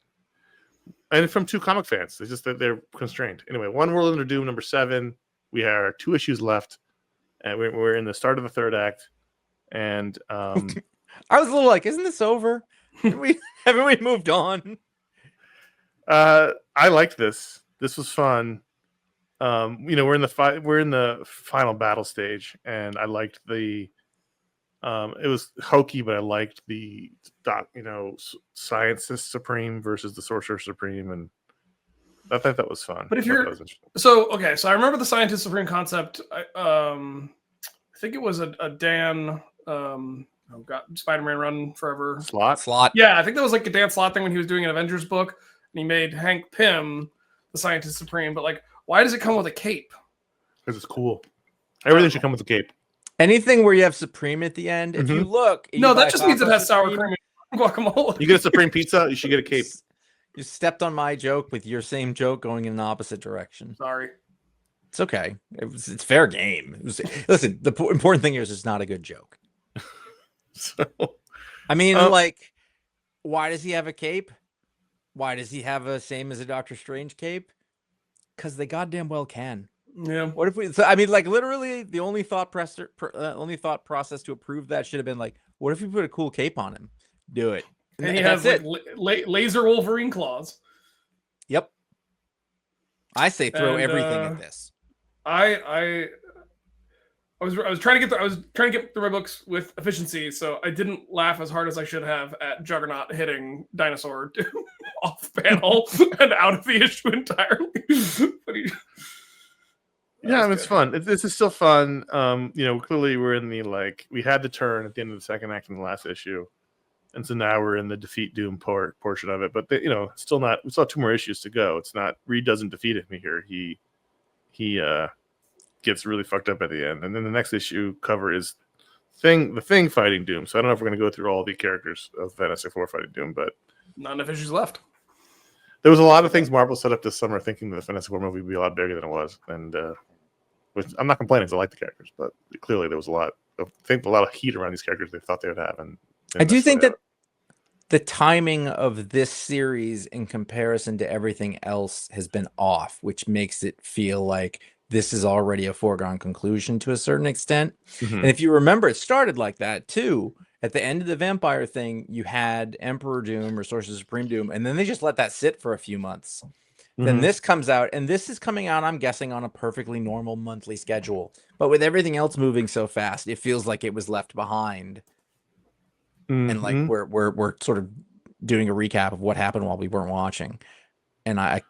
And from two comic fans, it's just that they're constrained. Anyway, One World Under Doom number 7. We have 2 issues left, and we're in the start of the 3rd act. And I was a little like, isn't this over? haven't we moved on? I liked this. This was fun. We're in the final battle stage, and I liked the. It was hokey, but I liked the Scientist Supreme versus the Sorcerer Supreme, and I thought that was fun. But if I thought you're that was interesting. so I remember the Scientist Supreme concept. I think it was a Dan. Spider-Man Run Forever Slot. Yeah, I think that was like a Dan Slott thing when he was doing an Avengers book, and he made Hank Pym the Scientist Supreme. But like, why does it come with a cape? Because it's cool. Everything should come with a cape. Anything where you have Supreme at the end, if you look, No, that just means it has sour cream and guacamole. You get a Supreme pizza, you should get a cape. You stepped on my joke with your same joke going in an opposite direction. Sorry. It's okay. It's fair game. Listen, the important thing here is it's not a good joke. So, I mean, why does he have a cape? Why does he have a same as a Doctor Strange cape? Because they goddamn well can. Yeah. What if we? So, I mean, like literally, the only thought process to approve that should have been like, what if we put a cool cape on him? Do it. And he has like laser Wolverine claws. Yep. I say throw everything at this. I was trying to get through my books with efficiency, so I didn't laugh as hard as I should have at Juggernaut hitting Dinosaur off panel and out of the issue entirely. Yeah, it's fun. This is still fun. Clearly we're in the we had the turn at the end of the 2nd act in the last issue, and so now we're in the defeat Doom portion of it. But we still have 2 more issues to go. It's not Reed doesn't defeat me here. He gets really fucked up at the end, and then the next issue cover is the Thing fighting Doom. So I don't know if we're going to go through all the characters of Fantastic Four fighting Doom, but not enough issues left. There was a lot of things Marvel set up this summer thinking the Fantastic Four movie would be a lot bigger than it was, and which I'm not complaining because I like the characters, but clearly there was a lot of heat around these characters they thought they would have, and I do think that the timing of this series in comparison to everything else has been off, which makes it feel like this is already a foregone conclusion to a certain extent. Mm-hmm. And if you remember, it started like that too. At the end of the vampire thing, you had Emperor Doom or Sorcerer Supreme Doom, and then they just let that sit for a few months. Mm-hmm. Then this comes out, and this is coming out, I'm guessing, on a perfectly normal monthly schedule. But with everything else moving so fast, it feels like it was left behind. Mm-hmm. And like we're sort of doing a recap of what happened while we weren't watching. And I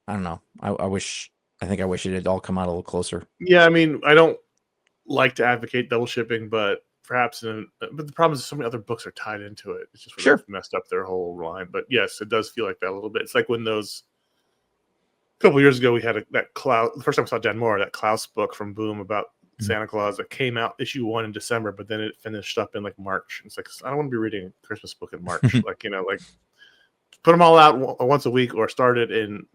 don't know. I think I wish it had all come out a little closer. Yeah, I mean, I don't like to advocate double shipping, but perhaps but the problem is so many other books are tied into it. It's just really messed up their whole line. But yes, it does feel like that a little bit. It's like when a couple of years ago we had that Klaus. The first time I saw Dan Moore, that Klaus book from Boom about Santa Claus that came out issue 1 in December, but then it finished up in March. It's like, I don't want to be reading a Christmas book in March. Put them all out once a week or start it in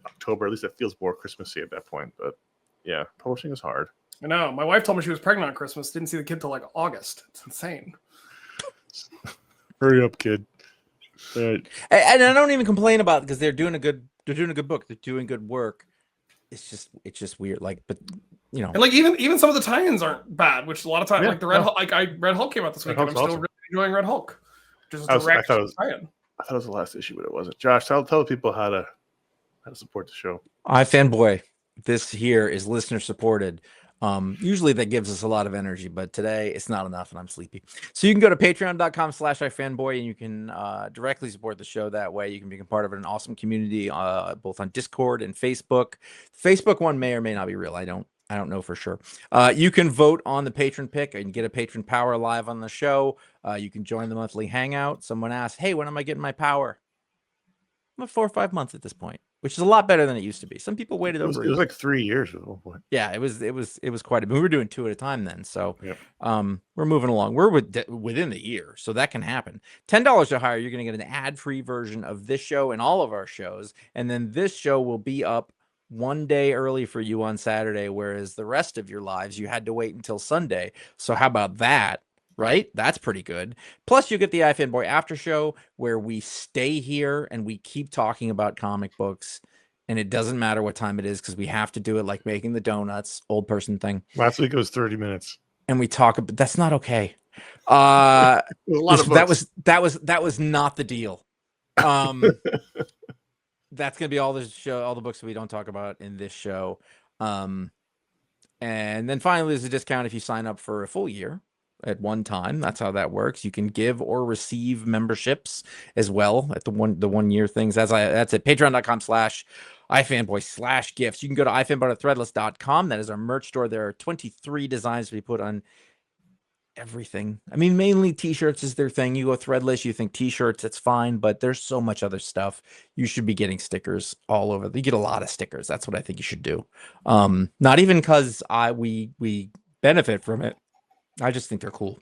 October. At least it feels more Christmassy at that point. But yeah, publishing is hard. I know. My wife told me she was pregnant on Christmas. Didn't see the kid till August. It's insane. Hurry up, kid. Right. And I don't even complain about it because they're doing a good book. They're doing good work. It's just weird. And even some of the tie-ins aren't bad, which a lot of times the Red Hulk, Red Hulk came out this week, and I'm still really enjoying Red Hulk. Just a direct tie-in. I thought it was the last issue, but it wasn't. Josh, tell people how to support the show. iFanboy. This here is listener supported. Usually that gives us a lot of energy, but today it's not enough and I'm sleepy. So you can go to patreon.com/iFanboy and you can directly support the show that way. You can become part of an awesome community, both on Discord and Facebook. Facebook one may or may not be real. I don't I don't know for sure. You can vote on the patron pick and get a patron power live on the show. You can join the monthly hangout. Someone asked, hey, when am I getting my power? I'm at 4 or 5 months at this point, which is a lot better than it used to be. Some people waited It was, over. it was like 3 years at one point. Yeah, it was quite a bit. We were doing 2 at a time then, so Yep. we're moving along. We're within the year, so that can happen. $10 or higher, you're going to get an ad-free version of this show and all of our shows, and then this show will be up 1 day early for you on Saturday, whereas the rest of your lives you had to wait until Sunday. So how about that? Right? That's pretty good. Plus, you get the iFanboy after show where we stay here and we keep talking about comic books. And it doesn't matter what time it is because we have to do it like making the donuts, old person thing. Last week it was 30 minutes. And we talk, but that's not okay. A lot of books. That was not the deal. That's gonna be all the show, all the books that we don't talk about in this show. And then finally, there's a discount if you sign up for a full year at one time. That's how that works. You can give or receive memberships as well at the 1 year things. That's at patreon.com/ifanboy/gifts. You can go to ifanboy.threadless.com. That is our merch store. There are 23 designs to be put on everything. I mean, mainly t-shirts is their thing. You go Threadless, you think t-shirts, it's fine, but there's so much other stuff. You should be getting stickers all over. You get a lot of stickers. That's what I think you should do. Not even because we benefit from it. I just think they're cool.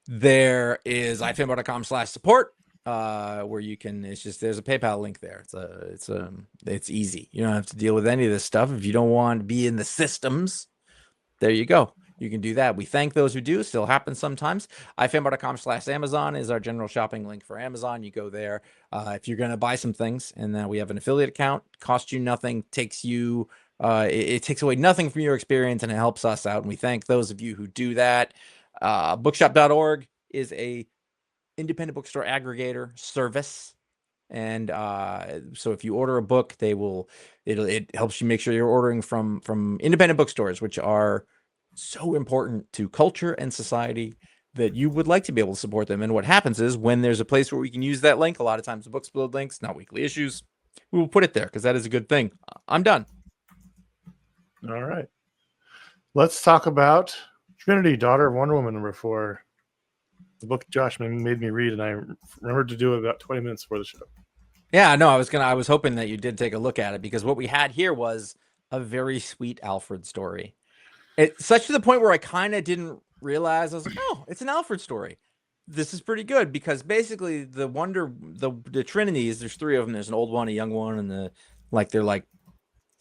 There is ifanboy.com/support, where you can, there's a PayPal link there. It's easy. You don't have to deal with any of this stuff. If you don't want to be in the systems, there you go. You can do that. We thank those who do. Still happens sometimes. ifanboy.com/Amazon is our general shopping link for Amazon. You go there. If you're going to buy some things, and then we have an affiliate account, costs you nothing, takes you, it takes away nothing from your experience, and it helps us out. And we thank those of you who do that. Bookshop.org is a independent bookstore aggregator service. And so if you order a book, it helps you make sure you're ordering from independent bookstores, which are so important to culture and society that you would like to be able to support them. And what happens is when there's a place where we can use that link, a lot of times the books build links, not weekly issues, we will put it there because that is a good thing. I'm done. All right. Let's talk about Trinity, Daughter of Wonder Woman, #4. The book Josh made me read, and I remembered to do it about 20 minutes before the show. Yeah, no, I was hoping that you did take a look at it because what we had here was a very sweet Alfred story. It's such to the point where I kind of didn't realize. I was like, oh, it's an Alfred story. This is pretty good because basically the Trinities, there's 3 of them. There's an old one, a young one, and they're like,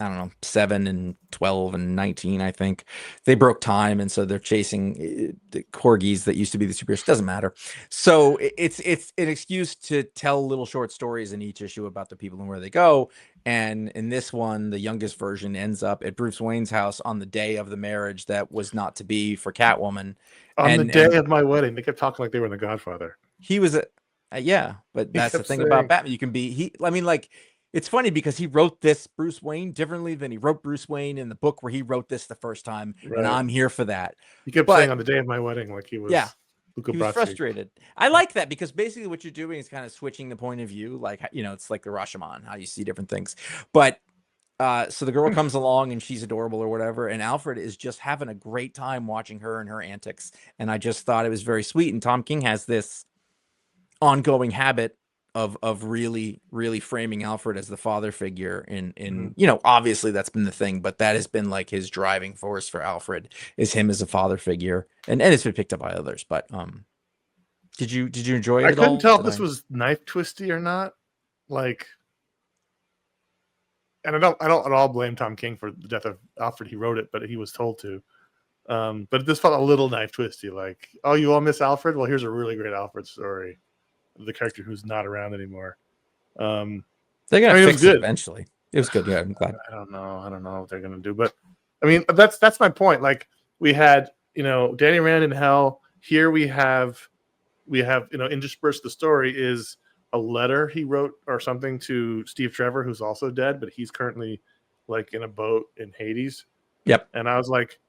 I don't know, 7 and 12 and 19, I think. They broke time, and so they're chasing the corgis that used to be the superheroes. Doesn't matter. So it's an excuse to tell little short stories in each issue about the people and where they go. And in this one, the youngest version ends up at Bruce Wayne's house on the day of the marriage that was not to be for Catwoman. On the day of my wedding, they kept talking like they were in The Godfather. He was yeah, but that's the thing about Batman. You can be it's funny because he wrote this Bruce Wayne differently than he wrote Bruce Wayne in the book where he wrote this the first time, right. And I'm here for that. He kept saying on the day of my wedding like he was. Yeah, he was frustrated. I like that because basically what you're doing is kind of switching the point of view, like it's like the Rashomon, how you see different things. But so the girl comes along and she's adorable or whatever, and Alfred is just having a great time watching her and her antics, and I just thought it was very sweet. And Tom King has this ongoing habit of really, really framing Alfred as the father figure in obviously that's been the thing, but that has been like his driving force for Alfred is him as a father figure. And it's been picked up by others, but did you enjoy it? I couldn't tell if this was knife twisty or not. Like, and I don't at all blame Tom King for the death of Alfred. He wrote it, but he was told to. But this felt a little knife twisty, like, oh, you all miss Alfred? Well, here's a really great Alfred story. The character who's not around anymore. They're gonna fix it eventually. It was good. Yeah, I'm glad. I don't know what they're gonna do, but I mean that's my point. Like we had Danny Rand in Hell. Here we have interspersed the story is a letter he wrote or something to Steve Trevor, who's also dead, but he's currently like in a boat in Hades. Yep. And I was like,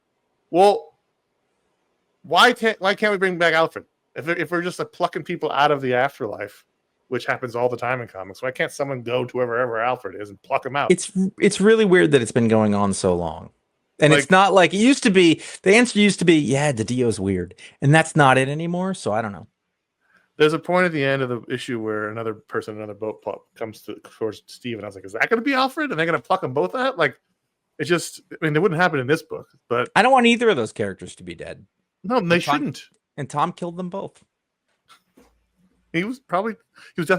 well, why can't we bring back Alfred? If we're just like plucking people out of the afterlife, which happens all the time in comics, why can't someone go to wherever Alfred is and pluck him out? It's really weird that it's been going on so long. And Like- it's not like it used to be. The answer used to be, yeah, the Dio's weird. And that's not it anymore. So I don't know. There's a point at the end of the issue where another person, another boat comes towards Steve, and I was like, "Is that going to be Alfred? And they're going to pluck them both out?" Like, it just, I mean, it wouldn't happen in this book, but I don't want either of those characters to be dead. no, they Tom- shouldn't. And Tom killed them both. He was definitely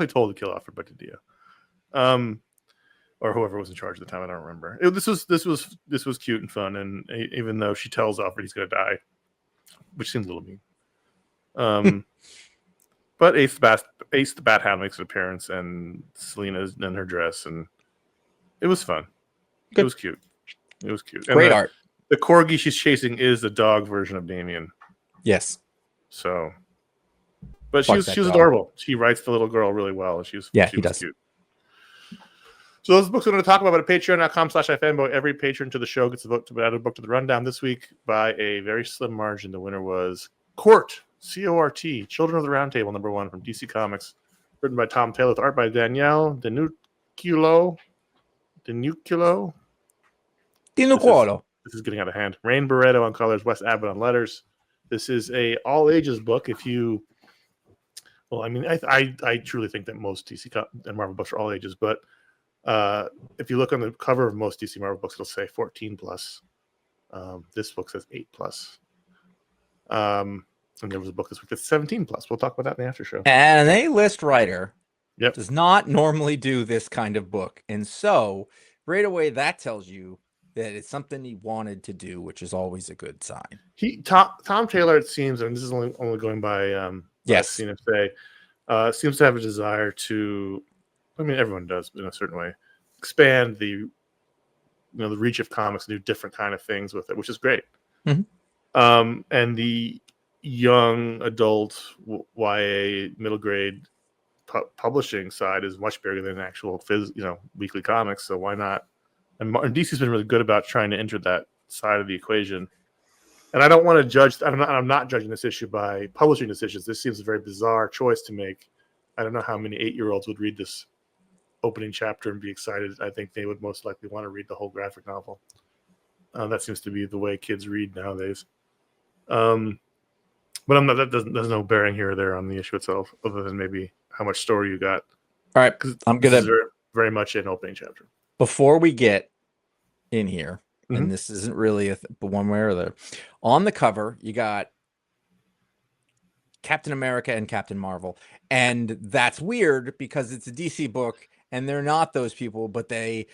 told to kill Alfred by Dio, or whoever was in charge at the time. I don't remember. This was cute and fun, and even though she tells Alfred he's going to die, which seems a little mean. But Ace the Bat Hound makes an appearance, and Selina's in her dress, and it was fun. Good. It was cute. It was cute. And Great art. The corgi she's chasing is the dog version of Damien. Yes. So, but Fuck she was that dog. adorable. She writes the little girl really well, and she was He does. cute. So those books we're going to talk about at patreon.com/ifanboy. Every patron to the show gets a vote to add a book to the rundown this week by a very slim margin. The winner was C.O.R.T. C.O.R.T. Children of the Round Table, #1 from DC Comics, written by Tom Taylor with art by Danielle Denucculo. This is getting out of hand. Rain Barreto on colors, Wes Abbott on letters. This is a all ages book. Well, I mean, I truly think that most DC and Marvel books are all ages, but if you look on the cover of most DC Marvel books, it'll say 14 plus. This book says 8 plus. And there was a book this week that's 17 plus. We'll talk about that in the after show. And an A-list writer Yep. does not normally do this kind of book. And so right away, that tells you that it's something he wanted to do, which is always a good sign. Tom Taylor, it seems, and this is only going by what I've seen him say, seems to have a desire to, I mean, everyone does in a certain way, expand the reach of comics, do different kind of things with it, which is great. Mm-hmm. And the young adult YA middle grade publishing side is much bigger than actual weekly comics. So why not? And DC's been really good about trying to enter that side of the equation. And I don't want to judge. I'm not judging this issue by publishing decisions. This seems a very bizarre choice to make. I don't know how many 8-year-olds would read this opening chapter and be excited. I think they would most likely want to read the whole graphic novel. That seems to be the way kids read nowadays. But there's no bearing here or there on the issue itself, other than maybe how much story you got. All right, I'm gonna very much an opening chapter. Before we get in here, Mm-hmm. and this isn't really one way or the other. On the cover, you got Captain America and Captain Marvel, and that's weird because it's a DC book, and they're not those people, but they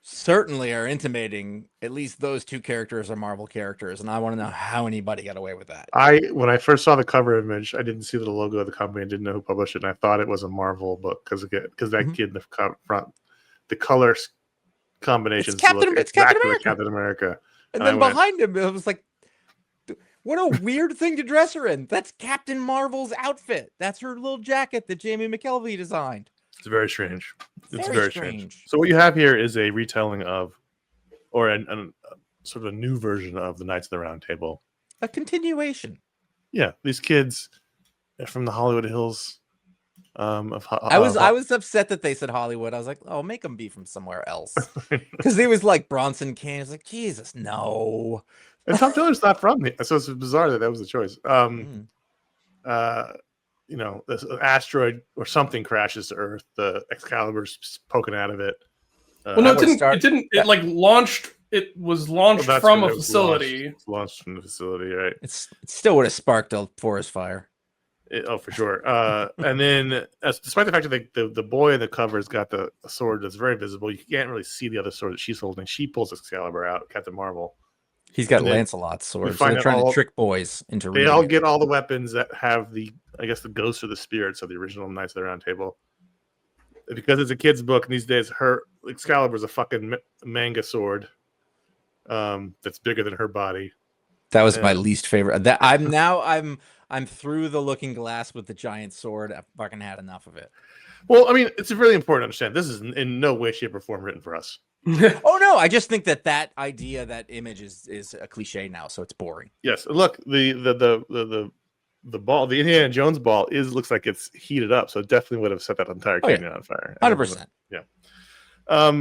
certainly are intimating at least those two characters are Marvel characters, and I want to know how anybody got away with that. When I first saw the cover image, I didn't see the logo of the company. I didn't know who published it, and I thought it was a Marvel book because that kid in the front, the color combinations look exactly like Captain America. And then behind him, it was like, what a weird thing to dress her in. That's Captain Marvel's outfit. That's her little jacket that Jamie McKelvey designed. It's very strange. It's very strange. So So what you have here is a retelling of, or a sort of a new version of the Knights of the Round Table. a continuation. Yeah, these kids from the Hollywood Hills. I was upset that they said Hollywood. I was like, oh, make them be from somewhere else. Because it was like Bronson Kane. It's like, Jesus, no. And Tom Taylor's not from here, so it's bizarre that was the choice. This asteroid or something crashes to Earth. The Excalibur's poking out of it. Well, no, it didn't. It like launched. It was launched from a facility. It's launched from the facility, right? It still would have sparked a forest fire. For sure. And then, despite the fact that the boy in the cover has got the sword that's very visible, you can't really see the other sword that she's holding. She pulls Excalibur out, Captain Marvel. He's got Lancelot's sword. So they're trying to trick boys into reading. They all get all the weapons that have the ghosts or the spirits of the original Knights of the Round Table. Because it's a kid's book, and these days her Excalibur's a fucking manga sword that's bigger than her body. That was my least favorite. I'm through the looking glass with the giant sword. I fucking had enough of it. Well, I mean, it's really important to understand. This is in no way, shape, or form written for us. Oh no, I just think that idea, that image is a cliche now, so it's boring. Yes, look, the ball, the Indiana Jones ball looks like it's heated up, so it definitely would have set that entire canyon on fire. 100%. Yeah. I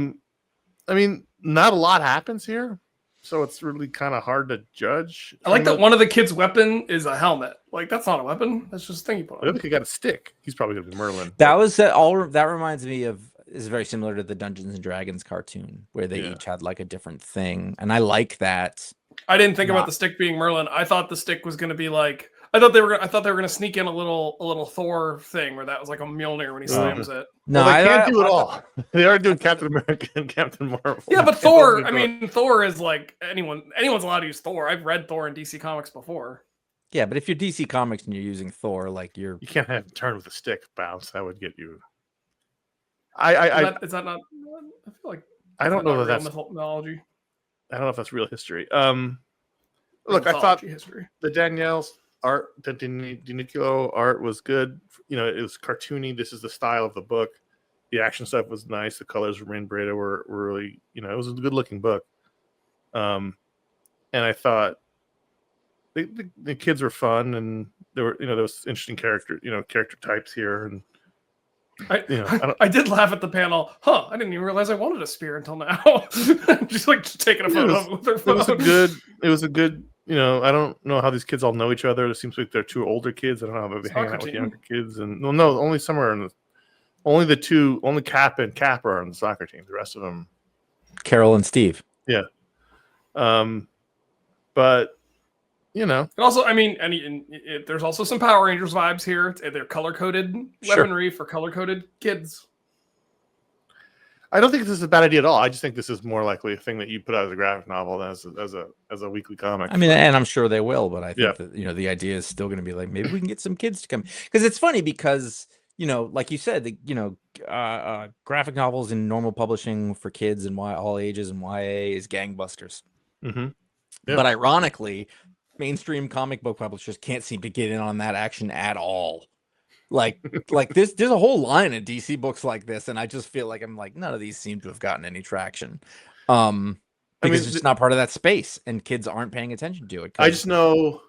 mean, not a lot happens here. so it's really kind of hard to judge. I like that one of the kids' weapon is a helmet. Like, that's not a weapon. That's just a thing you put I on. think he got a stick. He's probably gonna be Merlin. That was all. That reminds me of is very similar to the Dungeons and Dragons cartoon where they each had like a different thing, and I like that. I didn't think about the stick being Merlin. I thought the stick was going to be like I thought they were going to sneak in a little Thor thing where that was like a Mjolnir when he slams it. No, well, they can't do it all. They are doing Captain America and Captain Marvel. Yeah, but Thor. I mean, Thor is like anyone's allowed to use Thor. I've read Thor in DC Comics before. Yeah, but if you're DC Comics and you're using Thor, like you can't have him turn with a stick bounce. That would get you. Is that not? I feel like I don't know that's that's mythology. I don't know if that's real history. Look, I thought history. The Danielle's art, the Diniculo art was good. You know, it was cartoony. This is the style of the book. The action stuff was nice. The colors from Rain Breda were really, you know, it was a good looking book. And I thought the kids were fun, and there was interesting character types here, and I did laugh at the panel. I didn't even realize I wanted a spear until now. just taking a photo with their phone. It was a good. You know, I don't know how these kids all know each other. It seems like they're two older kids. I don't know how they're hanging out with younger kids. And no, only some are only Cap and Cap are on the soccer team. The rest of them, Carol and Steve. Yeah. But and also, I mean, there's also some Power Rangers vibes here. They're color-coded weaponry for color-coded kids. I don't think this is a bad idea at all. I just think this is more likely a thing that you put out as a graphic novel than as a weekly comic. I mean, and I'm sure they will, but I think that the idea is still going to be like maybe we can get some kids to come, because it's funny because like you said, graphic novels in normal publishing for kids and all ages and YA is gangbusters. Mm-hmm. But ironically, mainstream comic book publishers can't seem to get in on that action at all. Like there's a whole line of DC books like this, and I just feel like none of these seem to have gotten any traction. Because it's just not part of that space, and kids aren't paying attention to it. I just know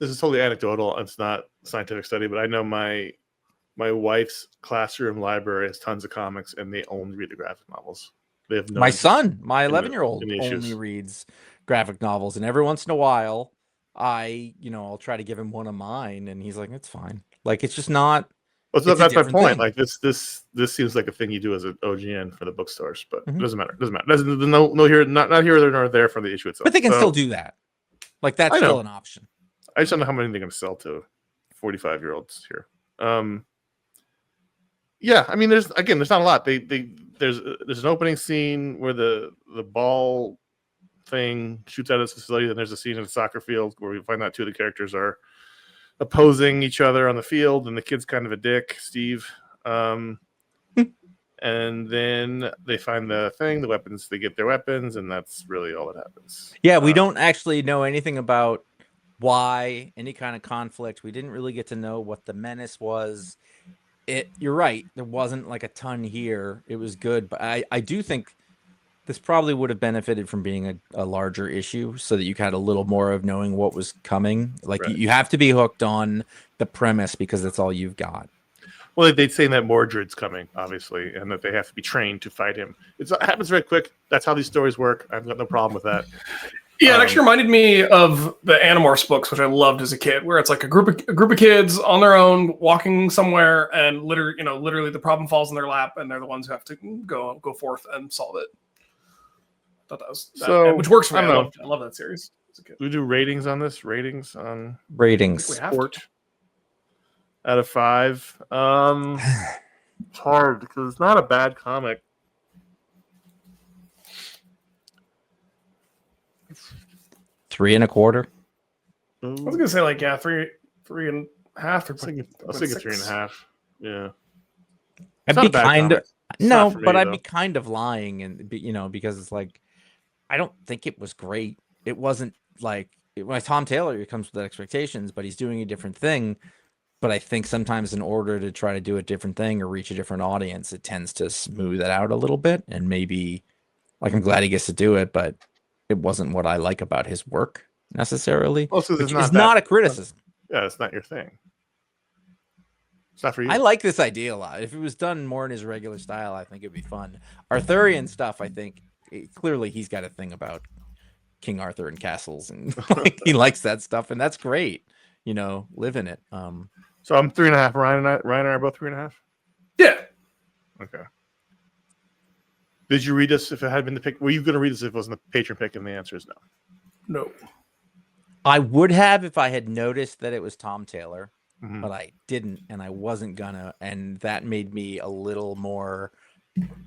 this is totally anecdotal. It's not a scientific study, but I know my wife's classroom library has tons of comics, and they only read the graphic novels. They have no. My son, my 11-year-old, only reads graphic novels, and every once in a while, I'll try to give him one of mine, and he's like, "It's fine." Like it's just not. Well, so that's my point. Thing. Like this seems like a thing you do as an OGN for the bookstores, but it doesn't matter. It doesn't matter. There's no here, not here nor there for the issue itself. But they can still do that. Like that's still an option. I just don't know how many they're going to sell to 45-year-olds here. Yeah, I mean, there's not a lot. There's an opening scene where the ball thing shoots out of this facility, and there's a scene in the soccer field where we find out two of the characters are opposing each other on the field, and the kid's kind of a dick, Steve. And then they find the weapons. They get their weapons, and that's really all that happens. Yeah, we don't actually know anything about why, any kind of conflict. We didn't really get to know what the menace was. You're right. There wasn't like a ton here. It was good, but I do think this probably would have benefited from being a larger issue, so that you had a little more of knowing what was coming. Like you have to be hooked on the premise because that's all you've got. Well, they'd say that Mordred's coming, obviously, and that they have to be trained to fight him. It happens very quick. That's how these stories work. I've got no problem with that. Yeah, it actually reminded me of the Animorphs books, which I loved as a kid, where it's like a group of kids on their own walking somewhere, and literally the problem falls in their lap, and they're the ones who have to go forth and solve it. I thought that was which works for me. I love that series as a kid. Do we do ratings on this? Ratings. We have C.O.R.T. Out of 5. It's hard because it's not a bad comic. Three and a quarter. I was gonna say 3.5. I was thinking 3.5. Yeah. I'd be kind of I'd be kind of lying, and because it's like I don't think it was great. It wasn't like Tom Taylor comes with expectations, but he's doing a different thing. But I think sometimes in order to try to do a different thing or reach a different audience, it tends to smooth it out a little bit. And maybe I'm glad he gets to do it, but it wasn't what I like about his work necessarily. Also, it's not a criticism. Yeah, it's not your thing. It's not for you. I like this idea a lot. If it was done more in his regular style, I think it'd be fun. Arthurian stuff, I think clearly he's got a thing about King Arthur and castles, and like, he likes that stuff, and that's great. Live in it. So I'm 3.5. Ryan and I are both 3.5. Yeah. Okay. Did you read this if it had been the pick? Were you going to read this if it wasn't the patron pick? And the answer is no. No. I would have if I had noticed that it was Tom Taylor, Mhm. but I didn't, and I wasn't gonna, and that made me a little more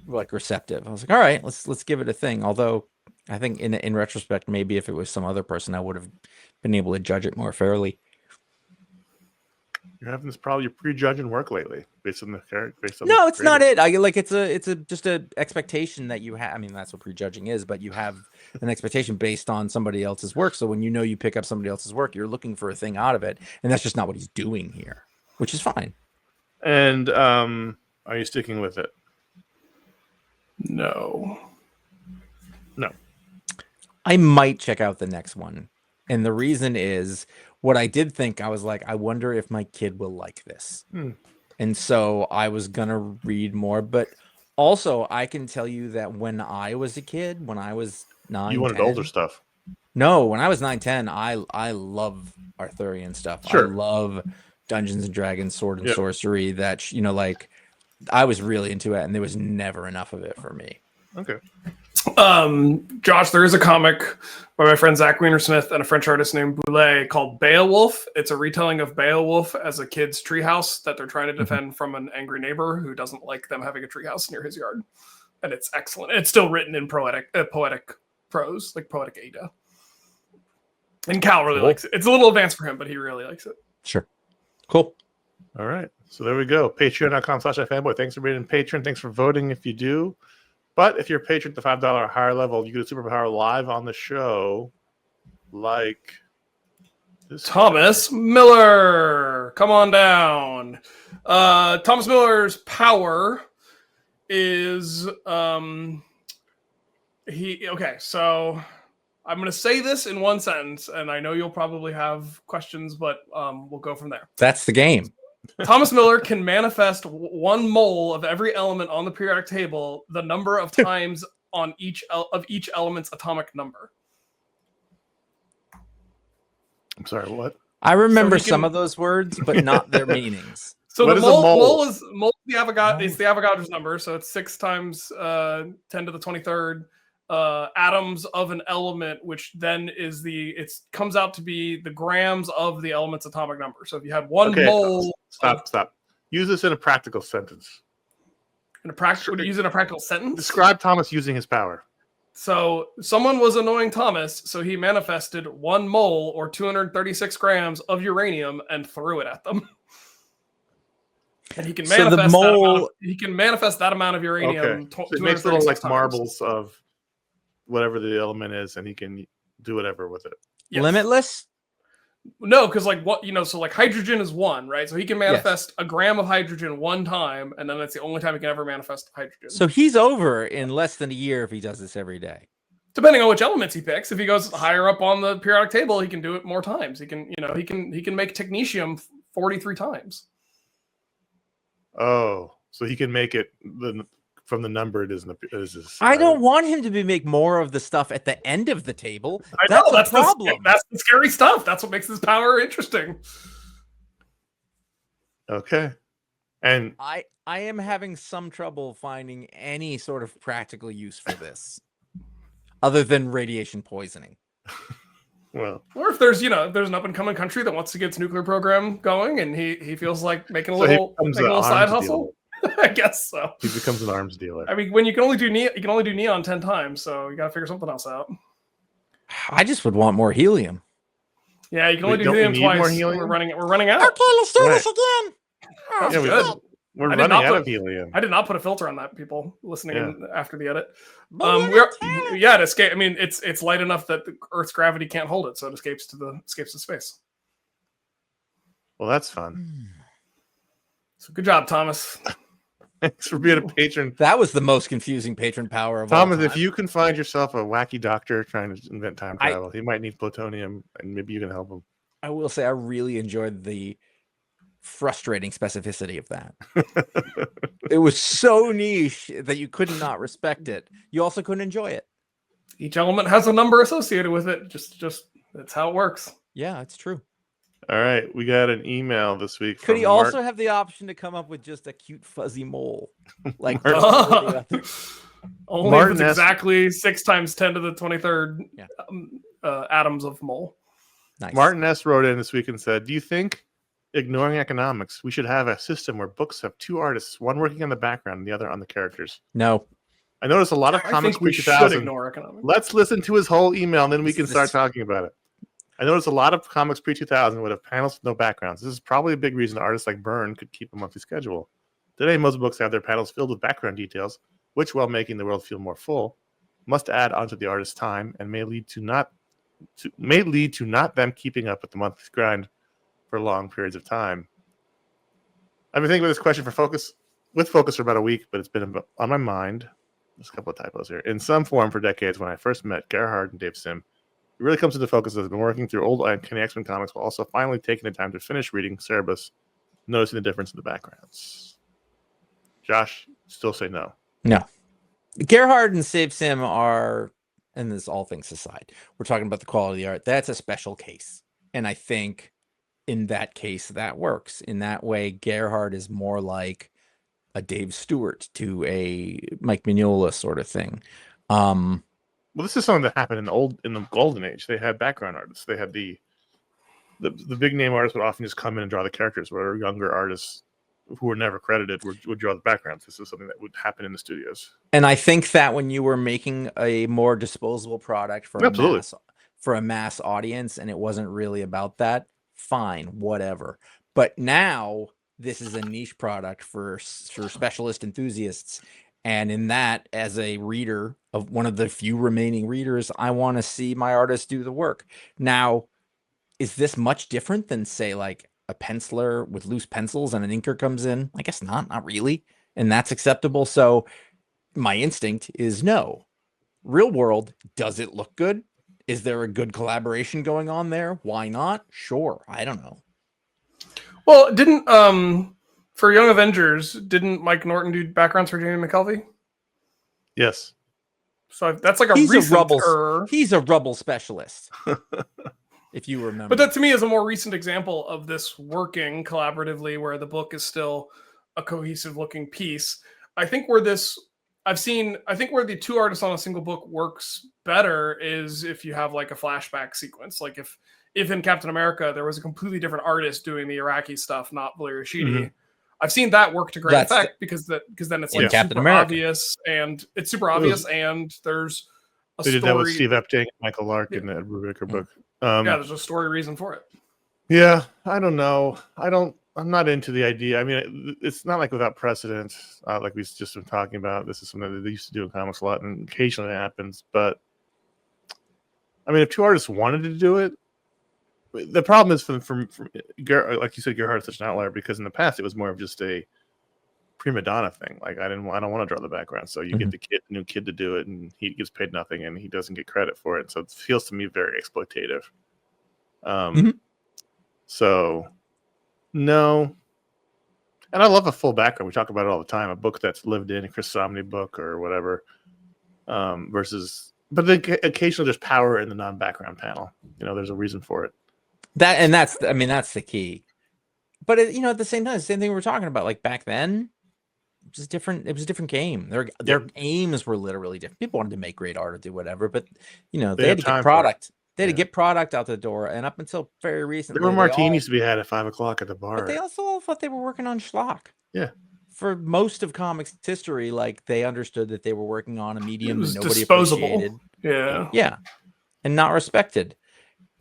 like receptive. I was like, all right, let's give it a thing. Although I think in retrospect, maybe if it was some other person, I would have been able to judge it more fairly. You're having this problem. You're prejudging work lately based on the character. No, it's not it. I like it's just a expectation that you have. I mean, that's what prejudging is, but you have an expectation based on somebody else's work. So when you pick up somebody else's work, you're looking for a thing out of it, and that's just not what he's doing here, which is fine. And are you sticking with it? No. I might check out the next one, and the reason is what I did think. I was like, I wonder if my kid will like this. And so I was gonna read more, but also I can tell you that when I was a kid, when I was 9, You wanted 10, older stuff. No, when I was 9, 10, I love Arthurian stuff. Sure. I love Dungeons and Dragons, sword and Yep. sorcery. That like I was really into it, and there was never enough of it for me. Okay. Josh, there is a comic by my friend Zach Wienersmith and a French artist named Boulet called Beowulf. It's a retelling of Beowulf as a kid's treehouse that they're trying to defend from an angry neighbor who doesn't like them having a treehouse near his yard. And it's excellent. It's still written in poetic prose, like poetic Ada. And Cal really likes it. It's a little advanced for him, but he really likes it. Sure. Cool. All right. So there we go. Patreon.com/iFanboy. Thanks for being a patron. Thanks for voting if you do. But if you're a patron at the $5 or higher level, you get a superpower live on the show. Like this Thomas Miller. Come on down. Thomas Miller's power is okay, so I'm going to say this in one sentence, and I know you'll probably have questions, but we'll go from there. That's the game. Thomas Miller can manifest 1 mole of every element on the periodic table, the number of times on each element's atomic number. I'm sorry, what? I remember some of those words, but not their meanings. So what the is a mole? Mole is the Avogadro. It's the Avogadro's number, so it's 6 times 10 to the 23rd. Atoms of an element, which then is it comes out to be the grams of the element's atomic number. So if you had 1 mole, stop. Use this in a practical sentence. Use in a practical sentence. Describe Thomas using his power. So someone was annoying Thomas, so he manifested 1 mole or 236 grams of uranium and threw it at them. And he can manifest that amount of uranium. Okay. So it makes little like marbles of whatever the element is, and he can do whatever with it. Yes. Limitless? No, because so like hydrogen is 1, right? So he can manifest a gram of hydrogen 1 time, and then that's the only time he can ever manifest hydrogen. So he's over in less than a year if he does this every day. Depending on which elements he picks. If he goes higher up on the periodic table, he can do it more times. He can make technetium 43 times. Oh, so he can make it from the number it is. I don't want him to make more of the stuff at the end of the table. I know, that's the problem. That's the scary stuff. That's what makes this power interesting. Okay. And I am having some trouble finding any sort of practical use for this other than radiation poisoning. Well, or if there's an up and coming country that wants to get its nuclear program going, and he feels like making a little side hustle. I guess so. He becomes an arms dealer. I mean, when you can only do neon 10 times, so you got to figure something else out. I just would want more helium. Yeah, you can only do helium twice. More helium? We're running out. Okay, let's do this again. Oh, we're running out of helium. I did not put a filter on that. People listening in after the edit. It escapes. I mean, it's light enough that the Earth's gravity can't hold it, so it escapes to space. Well, that's fun. So good job, Thomas. Thanks for being a patron. That was the most confusing patron power of Thomas, all time. if you can find yourself a wacky doctor trying to invent time travel, he might need plutonium, and maybe you can help him. I will say I really enjoyed the frustrating specificity of that. It was so niche that you could not respect it. You also couldn't enjoy it. Each element has a number associated with it. Just that's how it works. Yeah, it's true. All right, we got an email this week. Could from he also have the option to come up with just a cute fuzzy mole, like Martin- one or the other? Only Martin if it's S- exactly 6 times 10 to the 23rd Yeah. atoms of mole. Nice. Martin S. wrote in this week and said, "Do you think, ignoring economics, we should have a system where books have two artists, one working on the background and the other on the characters?" No. I noticed a lot of I comics think we pre should 2000. ignore economics. Let's listen to his whole email and then we This can is- start talking about it. I noticed a lot of comics pre 2000 would have panels with no backgrounds. This is probably a big reason artists like Byrne could keep a monthly schedule. Today, most books have their panels filled with background details, which, while making the world feel more full, must add onto the artist's time and may lead to not them keeping up with the monthly grind for long periods of time. I've been thinking about this question for Focus for about a week, but it's been on my mind. There's a couple of typos here. In some form for decades, when I first met Gerhard and Dave Sim, it really comes into focus as I've been working through old Uncanny X-Men comics while also finally taking the time to finish reading Cerebus, noticing the difference in the backgrounds. Josh, still say no. No. Gerhard and Save Sim are, and this all things aside, we're talking about the quality of the art. That's a special case. And I think in that case, that works. In that way, Gerhard is more like a Dave Stewart to a Mike Mignola sort of thing. Well, this is something that happened in the golden age. They had background artists. They had the big name artists would often just come in and draw the characters, where younger artists who were never credited would draw the backgrounds. This is something that would happen in the studios. And I think that when you were making a more disposable product for a mass audience, and it wasn't really about that, fine, whatever. But now this is a niche product for specialist enthusiasts. And in that, as a reader of one of the few remaining readers, I want to see my artist do the work. Now, is this much different than, say, like a penciler with loose pencils and an inker comes in? I guess not really. And that's acceptable. So my instinct is no. Real world, does it look good? Is there a good collaboration going on there? Why not? Sure. I don't know. Well, didn't for Young Avengers, didn't Mike Norton do backgrounds for Jamie McKelvey? Yes. So that's like He's a rubble specialist. If you remember. But that to me is a more recent example of this working collaboratively, where the book is still a cohesive looking piece. I think where the two artists on a single book works better is if you have like a flashback sequence. Like if in Captain America there was a completely different artist doing the Iraqi stuff, not Valeri Sheedy. Mm-hmm. I've seen that work to great effect because then it's like Captain super America. obvious and it's super obvious and there's a they story. Did that with Steve Epting, Michael Lark in the Ed Brubaker book. There's a story reason for it. Yeah, I don't know. I'm not into the idea. I mean, it's not like without precedent, like we've just been talking about. This is something that they used to do in comics a lot, and occasionally it happens. But I mean, if two artists wanted to do it, the problem is from like you said, Gerhard's such an outlier because in the past it was more of just a prima donna thing. Like I don't want to draw the background, so you get the new kid to do it, and he gets paid nothing, and he doesn't get credit for it. So it feels to me very exploitative. So. No. And I love a full background. We talk about it all the time. A book that's lived in, a Chris Somney book or whatever, but then occasionally there's power in the non-background panel. There's a reason for it. That's the key. But at the same time, the same thing we were talking about, like back then, it was different. It was a different game. Their aims were literally different. People wanted to make great art or do whatever, but they had to get product. They had to get product out the door, and up until very recently, there were martinis to be had at 5:00 at the bar. But they also all thought they were working on schlock. Yeah. For most of comics history, like they understood that they were working on a medium that nobody disposable. Appreciated. Yeah, and not respected.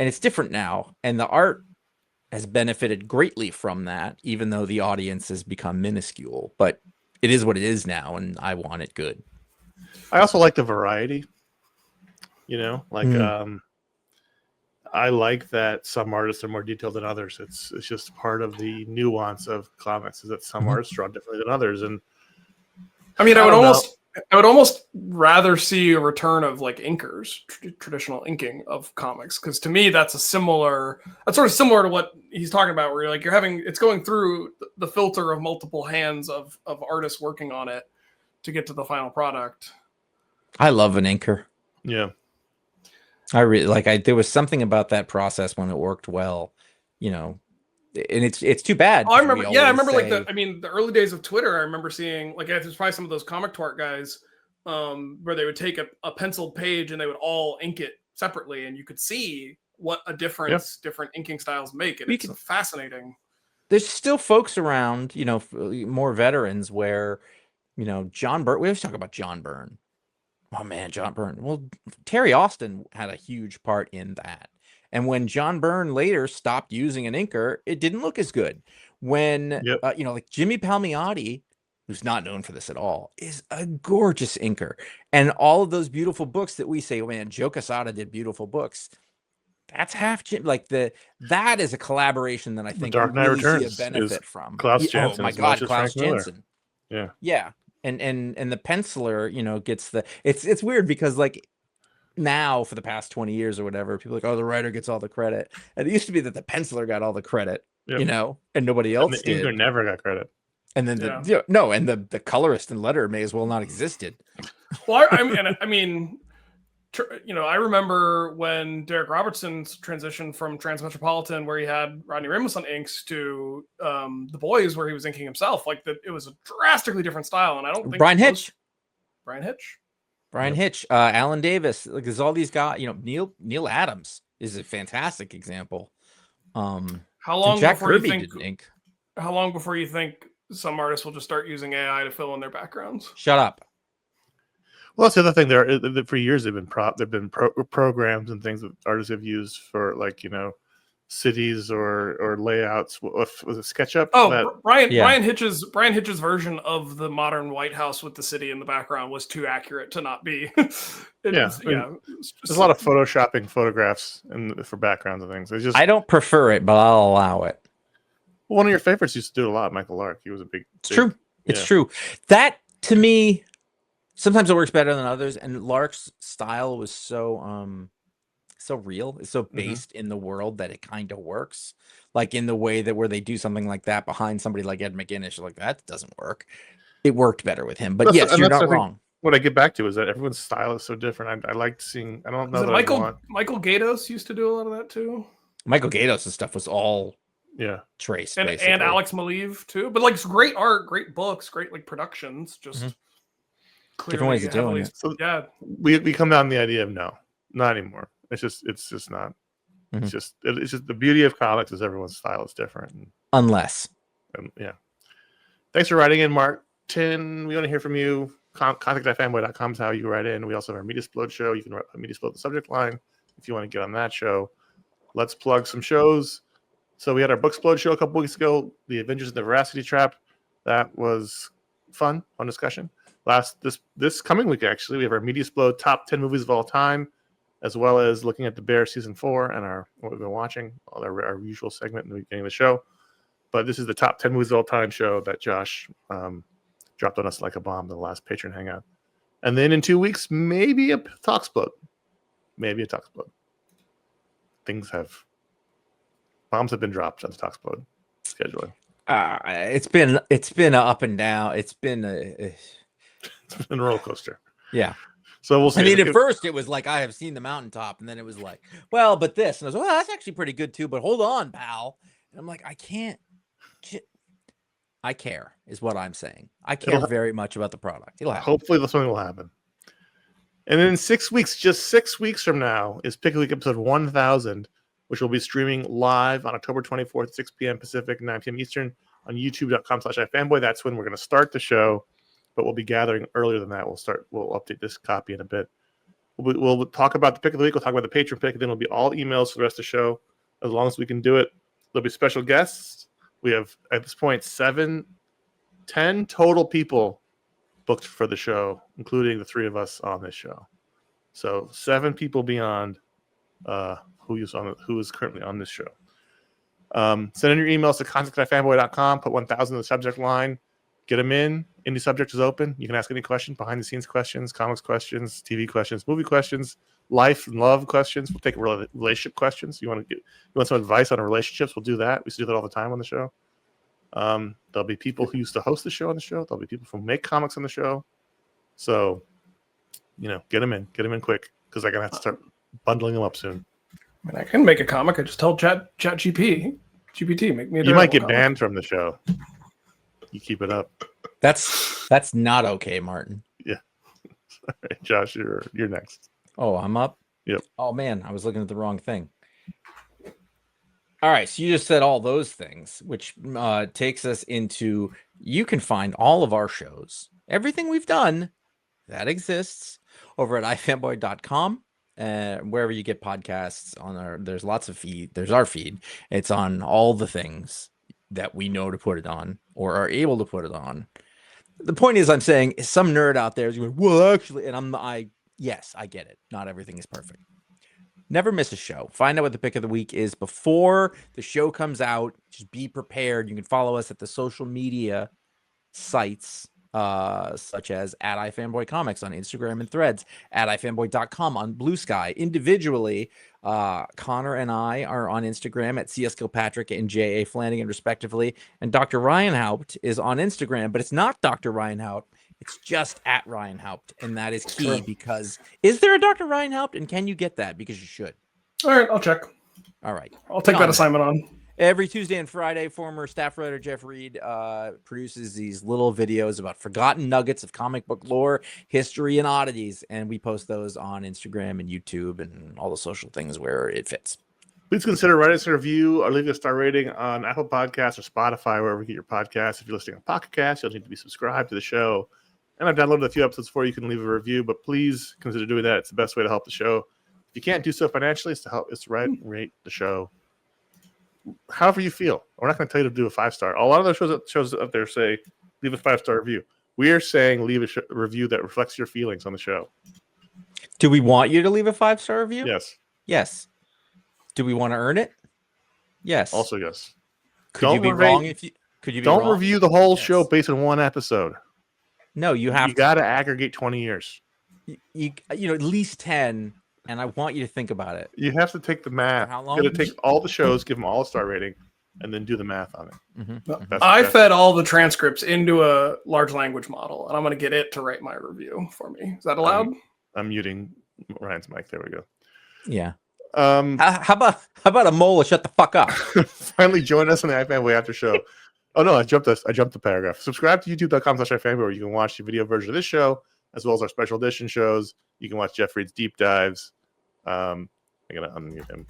And it's different now, and the art has benefited greatly from that, even though the audience has become minuscule. But it is what it is now, and I want it good. I also like the variety. I like that some artists are more detailed than others. It's just part of the nuance of comics is that some artists draw differently than others. And I mean, I would almost rather see a return of like inkers, traditional inking of comics, because to me that's sort of similar to what he's talking about, where it's going through the filter of multiple hands of artists working on it to get to the final product. I love an inker. Yeah. I really there was something about that process when it worked well, you know, and it's too bad. Oh, I 'cause remember. we Yeah, I always remember say, the early days of Twitter. I remember seeing there's probably some of those comic twart guys, where they would take a penciled page and they would all ink it separately, and you could see what a difference different inking styles make, and We it's could- fascinating. there's still folks around, you know, more veterans where, you know, John Byrne. We always talk about John Byrne. Oh man, John Byrne. Well, Terry Austin had a huge part in that. And when John Byrne later stopped using an inker, it didn't look as good. When you know, like Jimmy Palmiotti, who's not known for this at all, is a gorgeous inker. And all of those beautiful books that we say, oh man, Joe Quesada did beautiful books. That's half Jim. That is a collaboration that I think Dark we Knight really see a Returns is benefit from. Klaus Oh Janson my as much God, as Klaus Frank Miller. Janson. Yeah. Yeah. And the penciler, you know, gets it's weird because like now for the past 20 years or whatever, people are like, oh, the writer gets all the credit. And it used to be that the penciler got all the credit, you know, and nobody And else the inker did. never got credit. And then the colorist and letterer may as well not existed. Well, I mean, you know, I remember when Derek Robertson's transition from Transmetropolitan, where he had Rodney Ramos on inks, to The Boys, where he was inking himself. It was a drastically different style, and I don't think Brian Hitch, Alan Davis, like there's all these guys. You know, Neil Adams is a fantastic example. How long Jack before Kirby you think? did ink? How long before you think some artists will just start using AI to fill in their backgrounds? Shut up. Well, that's the other thing. There for years they've been programs and things that artists have used for, like, you know, cities or layouts. Was it SketchUp? Oh, Brian Hitch's version of the modern White House with the city in the background was too accurate to not be. There's a lot of photoshopping photographs and for backgrounds and things. I don't prefer it, but I'll allow it. Well, one of your favorites used to do it a lot, Michael Lark. He was a big. It's true. It's true. That to me, sometimes it works better than others. And Lark's style was so real. It's so based in the world that it kind of works. Like in the way that where they do something like that behind somebody like Ed McGuinness, you're like, that doesn't work. It worked better with him. But yes, you're not wrong. What I get back to is that everyone's style is so different. I like seeing. I don't know that Michael Gaydos used to do a lot of that too. Michael Gaydos' stuff was all traced, and Alex Maleev too. But like great art, great books, great like productions. Just different ways of doing it. So we come down to the idea of no, not anymore. It's just not. It's just the beauty of comics is everyone's style is different. Unless. Thanks for writing in, Martin. We want to hear from you. Contact@ifanboy.com is how you write in. We also have our Media Explode show. You can write Media Explode the subject line if you want to get on that show. Let's plug some shows. So we had our Book Explode show a couple weeks ago, The Avengers of the Veracity Trap. That was fun discussion. This coming week, actually, we have our Media Explode top 10 movies of all time, as well as looking at The Bear season 4 and what we've been watching, our usual segment in the beginning of the show. But this is the top 10 movies of all time show that Josh dropped on us like a bomb in the last Patron Hangout. And then in 2 weeks, maybe a Talksplode. Bombs have been dropped on the Talksplode scheduling. It's been up and down. It's been a roller coaster. Yeah. So we'll see. I mean, at first it was like, I have seen the mountaintop, and then it was like, well, but this, and I was like, well, that's actually pretty good too. But hold on, pal. And I'm like, I can't. I care is what I'm saying. I care very much about the product. It'll happen. Hopefully, something will happen. And then 6 weeks, just 6 weeks from now, is Pick a Week episode 1000. Which will be streaming live on October 24th, 6 p.m. Pacific, 9 p.m. Eastern on youtube.com/ifanboy. That's when we're going to start the show, but we'll be gathering earlier than that. We'll update this copy in a bit. We'll talk about the pick of the week. We'll talk about the Patron pick, and then it'll be all emails for the rest of the show. As long as we can do it, there'll be special guests. We have, at this point, 10 total people booked for the show, including the 3 of us on this show. So 7 people beyond who is currently on this show. Send in your emails to contact@fanboy.com. Put 1000 in the subject line. Get them in. Any subject is open. You can ask any question, behind the scenes questions, comics questions, TV questions, movie questions, life and love questions. We'll take relationship questions. You want some advice on relationships? We'll do that. We used to do that all the time on the show. There'll be people who used to host the show on the show. There'll be people who make comics on the show. So, get them in. Get them in quick because I'm gonna have to start. bundling them up soon. I mean, I can make a comic. I just tell GPT, make me a You might Daredevil get comic. banned from the show. You keep it up. That's not okay, Martin. All right, Josh, you're next. Oh, I'm up? Yep. Oh, man, I was looking at the wrong thing. All right, so you just said all those things, which takes us into, you can find all of our shows, everything we've done, that exists over at ifanboy.com. Wherever you get podcasts there's lots of feed. There's our feed. It's on all the things that we know to put it on or are able to put it on. The point is, I'm saying some nerd out there is going, well, actually, and yes, I get it. Not everything is perfect. Never miss a show. Find out what the pick of the week is before the show comes out. Just be prepared. You can follow us at the social media sites, such as at iFanboy Comics on Instagram and Threads, at ifanboy.com on Blue Sky. Individually, Connor and I are on Instagram at CS Kilpatrick and J.A. Flanagan, respectively. And Dr. Ryan Haupt is on Instagram, but it's not Dr. Ryan Haupt. It's just at Ryan Haupt. And that is key because is there a Dr. Ryan Haupt? And can you get that? Because you should. All right, I'll check. All right. I'll take that assignment on. Every Tuesday and Friday, former staff writer Jeff Reed produces these little videos about forgotten nuggets of comic book lore, history, and oddities. And we post those on Instagram and YouTube and all the social things where it fits. Please consider writing us a review or leaving a star rating on Apple Podcasts or Spotify, wherever you get your podcasts. If you're listening on Pocket Cast, you'll need to be subscribed to the show. And I've downloaded a few episodes for you can leave a review, but please consider doing that. It's the best way to help the show. If you can't do so financially, it's to rate the show however you feel. We're not going to tell you to do a 5-star. A lot of those shows out there say leave a 5-star review. We are saying leave a review that reflects your feelings on the show. Do we want you to leave a 5-star review? Yes. Yes. Do we want to earn it? Yes. Also, yes. Could you be wrong if you could you be don't wrong? review the whole show based on one episode. No, you have got to aggregate 20 years. You know at least 10. And I want you to think about it. You have to take the math. How long? You got to take all the shows, give them all a star rating, and then do the math on it. Mm-hmm. I fed all the transcripts into a large language model, and I'm going to get it to write my review for me. Is that allowed? I'm muting Ryan's mic. There we go. Yeah. How about a mole? Shut the fuck up. Finally, join us on the iFanboy After Show. Oh no, I jumped the paragraph. Subscribe to youtube.com/iFanboy, where you can watch the video version of this show as well as our special edition shows. You can watch Jeff Reed's deep dives. I'm gonna unmute him.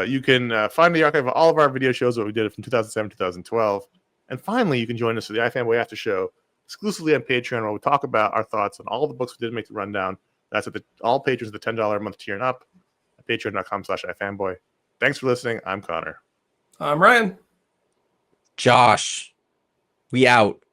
You can find the archive of all of our video shows that we did from 2007 2012. And finally, you can join us for the iFanboy After Show exclusively on Patreon, where we talk about our thoughts on all the books we did make the rundown. That's at all patrons at the $10 a month tier and up at patreon.com/iFanboy. Thanks for listening. I'm Connor. I'm Ryan. Josh. We out.